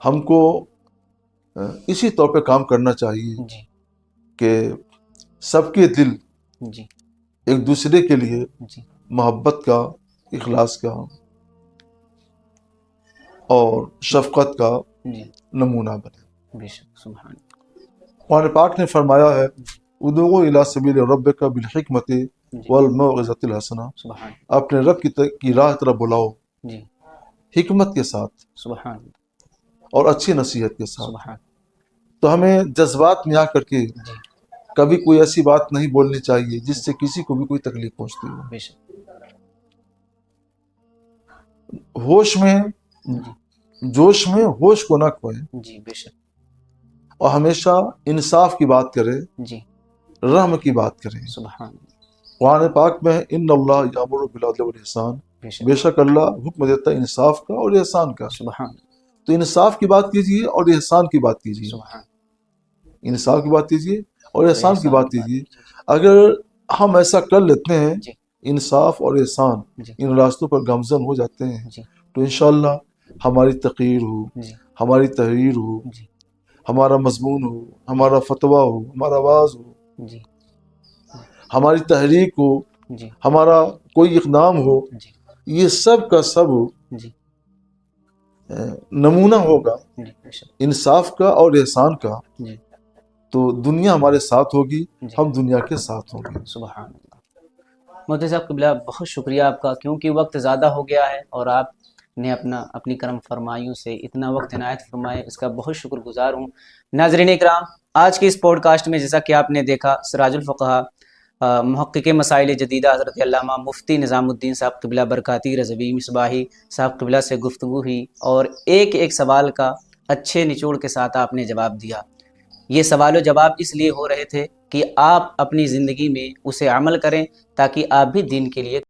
ہم کو اسی طور پہ کام کرنا چاہیے جی کہ سب کے دل جی ایک دوسرے کے لیے جی محبت کا، اخلاص کا اور شفقت کا جی نمونہ بنے۔ بے شک سبحان اللہ قرآن پاک نے فرمایا ہے، ادعوا الی سبیل ربک بالحکمت جی والموعظۃ الحسنہ، سبحان اللہ اپنے رب کی راہ طرف بلاؤ، جی حکمت کے ساتھ سبحان اللہ اور اچھی نصیحت کے ساتھ۔ سبحان تو ہمیں جذبات میں آ کر کے جی کبھی کوئی ایسی بات نہیں بولنی چاہیے جس سے کسی کو بھی کوئی تکلیف پہنچتی ہو۔ بے شک ہوش میں، جی جوش میں ہوش کو نہ کھوئیں، جی بے شک اور ہمیشہ انصاف کی بات کریں، جی رحم کی بات کریں۔ سبحان اللہ قرآن پاک میں ان اللہ یامر بالعدل والاحسان، بے شک بے شک اللہ حکم دیتا ہے انصاف کا اور احسان کا۔ سبحان تو انصاف کی بات کیجیے اور احسان کی بات کیجیے، سبحان انصاف کی بات کیجیے اور اور احسان کی بات کیجیے۔ کیجیے۔ اگر ہم ایسا کر لیتے ہیں، جی انصاف اور احسان جی ان راستوں پر گامزن ہو جاتے ہیں، جی تو انشاءاللہ ہماری تقریر ہو، جی ہماری تحریر ہو، جی ہمارا مضمون ہو، ہمارا فتویٰ ہو، ہمارا آواز ہو، جی ہماری تحریک ہو، جی ہمارا کوئی اقدام ہو، جی یہ سب کا سب جی نمونہ ہوگا جی بے شک انصاف کا اور احسان کا، جی تو دنیا ہمارے ساتھ ہوگی، جی ہم دنیا کے ساتھ ہوں گے۔ سبحان اللہ۔ مفتی صاحب قبلہ بہت شکریہ آپ کا، کیونکہ وقت زیادہ ہو گیا ہے اور آپ نے اپنی کرم فرمائیوں سے اتنا وقت عنایت فرمائے، اس کا بہت شکر گزار ہوں۔ ناظرین اکرام، آج کے اس پوڈ کاسٹ میں جیسا کہ آپ نے دیکھا، سراج الفقہا محقق مسائل جدیدہ حضرت علامہ مفتی نظام الدین صاحب قبلہ برکاتی رضوی مصباحی صاحب قبلہ سے گفتگو ہوئی، اور ایک ایک سوال کا اچھے نچوڑ کے ساتھ آپ نے جواب دیا۔ یہ سوال و جواب اس لیے ہو رہے تھے کہ آپ اپنی زندگی میں اسے عمل کریں، تاکہ آپ بھی دین کے لیے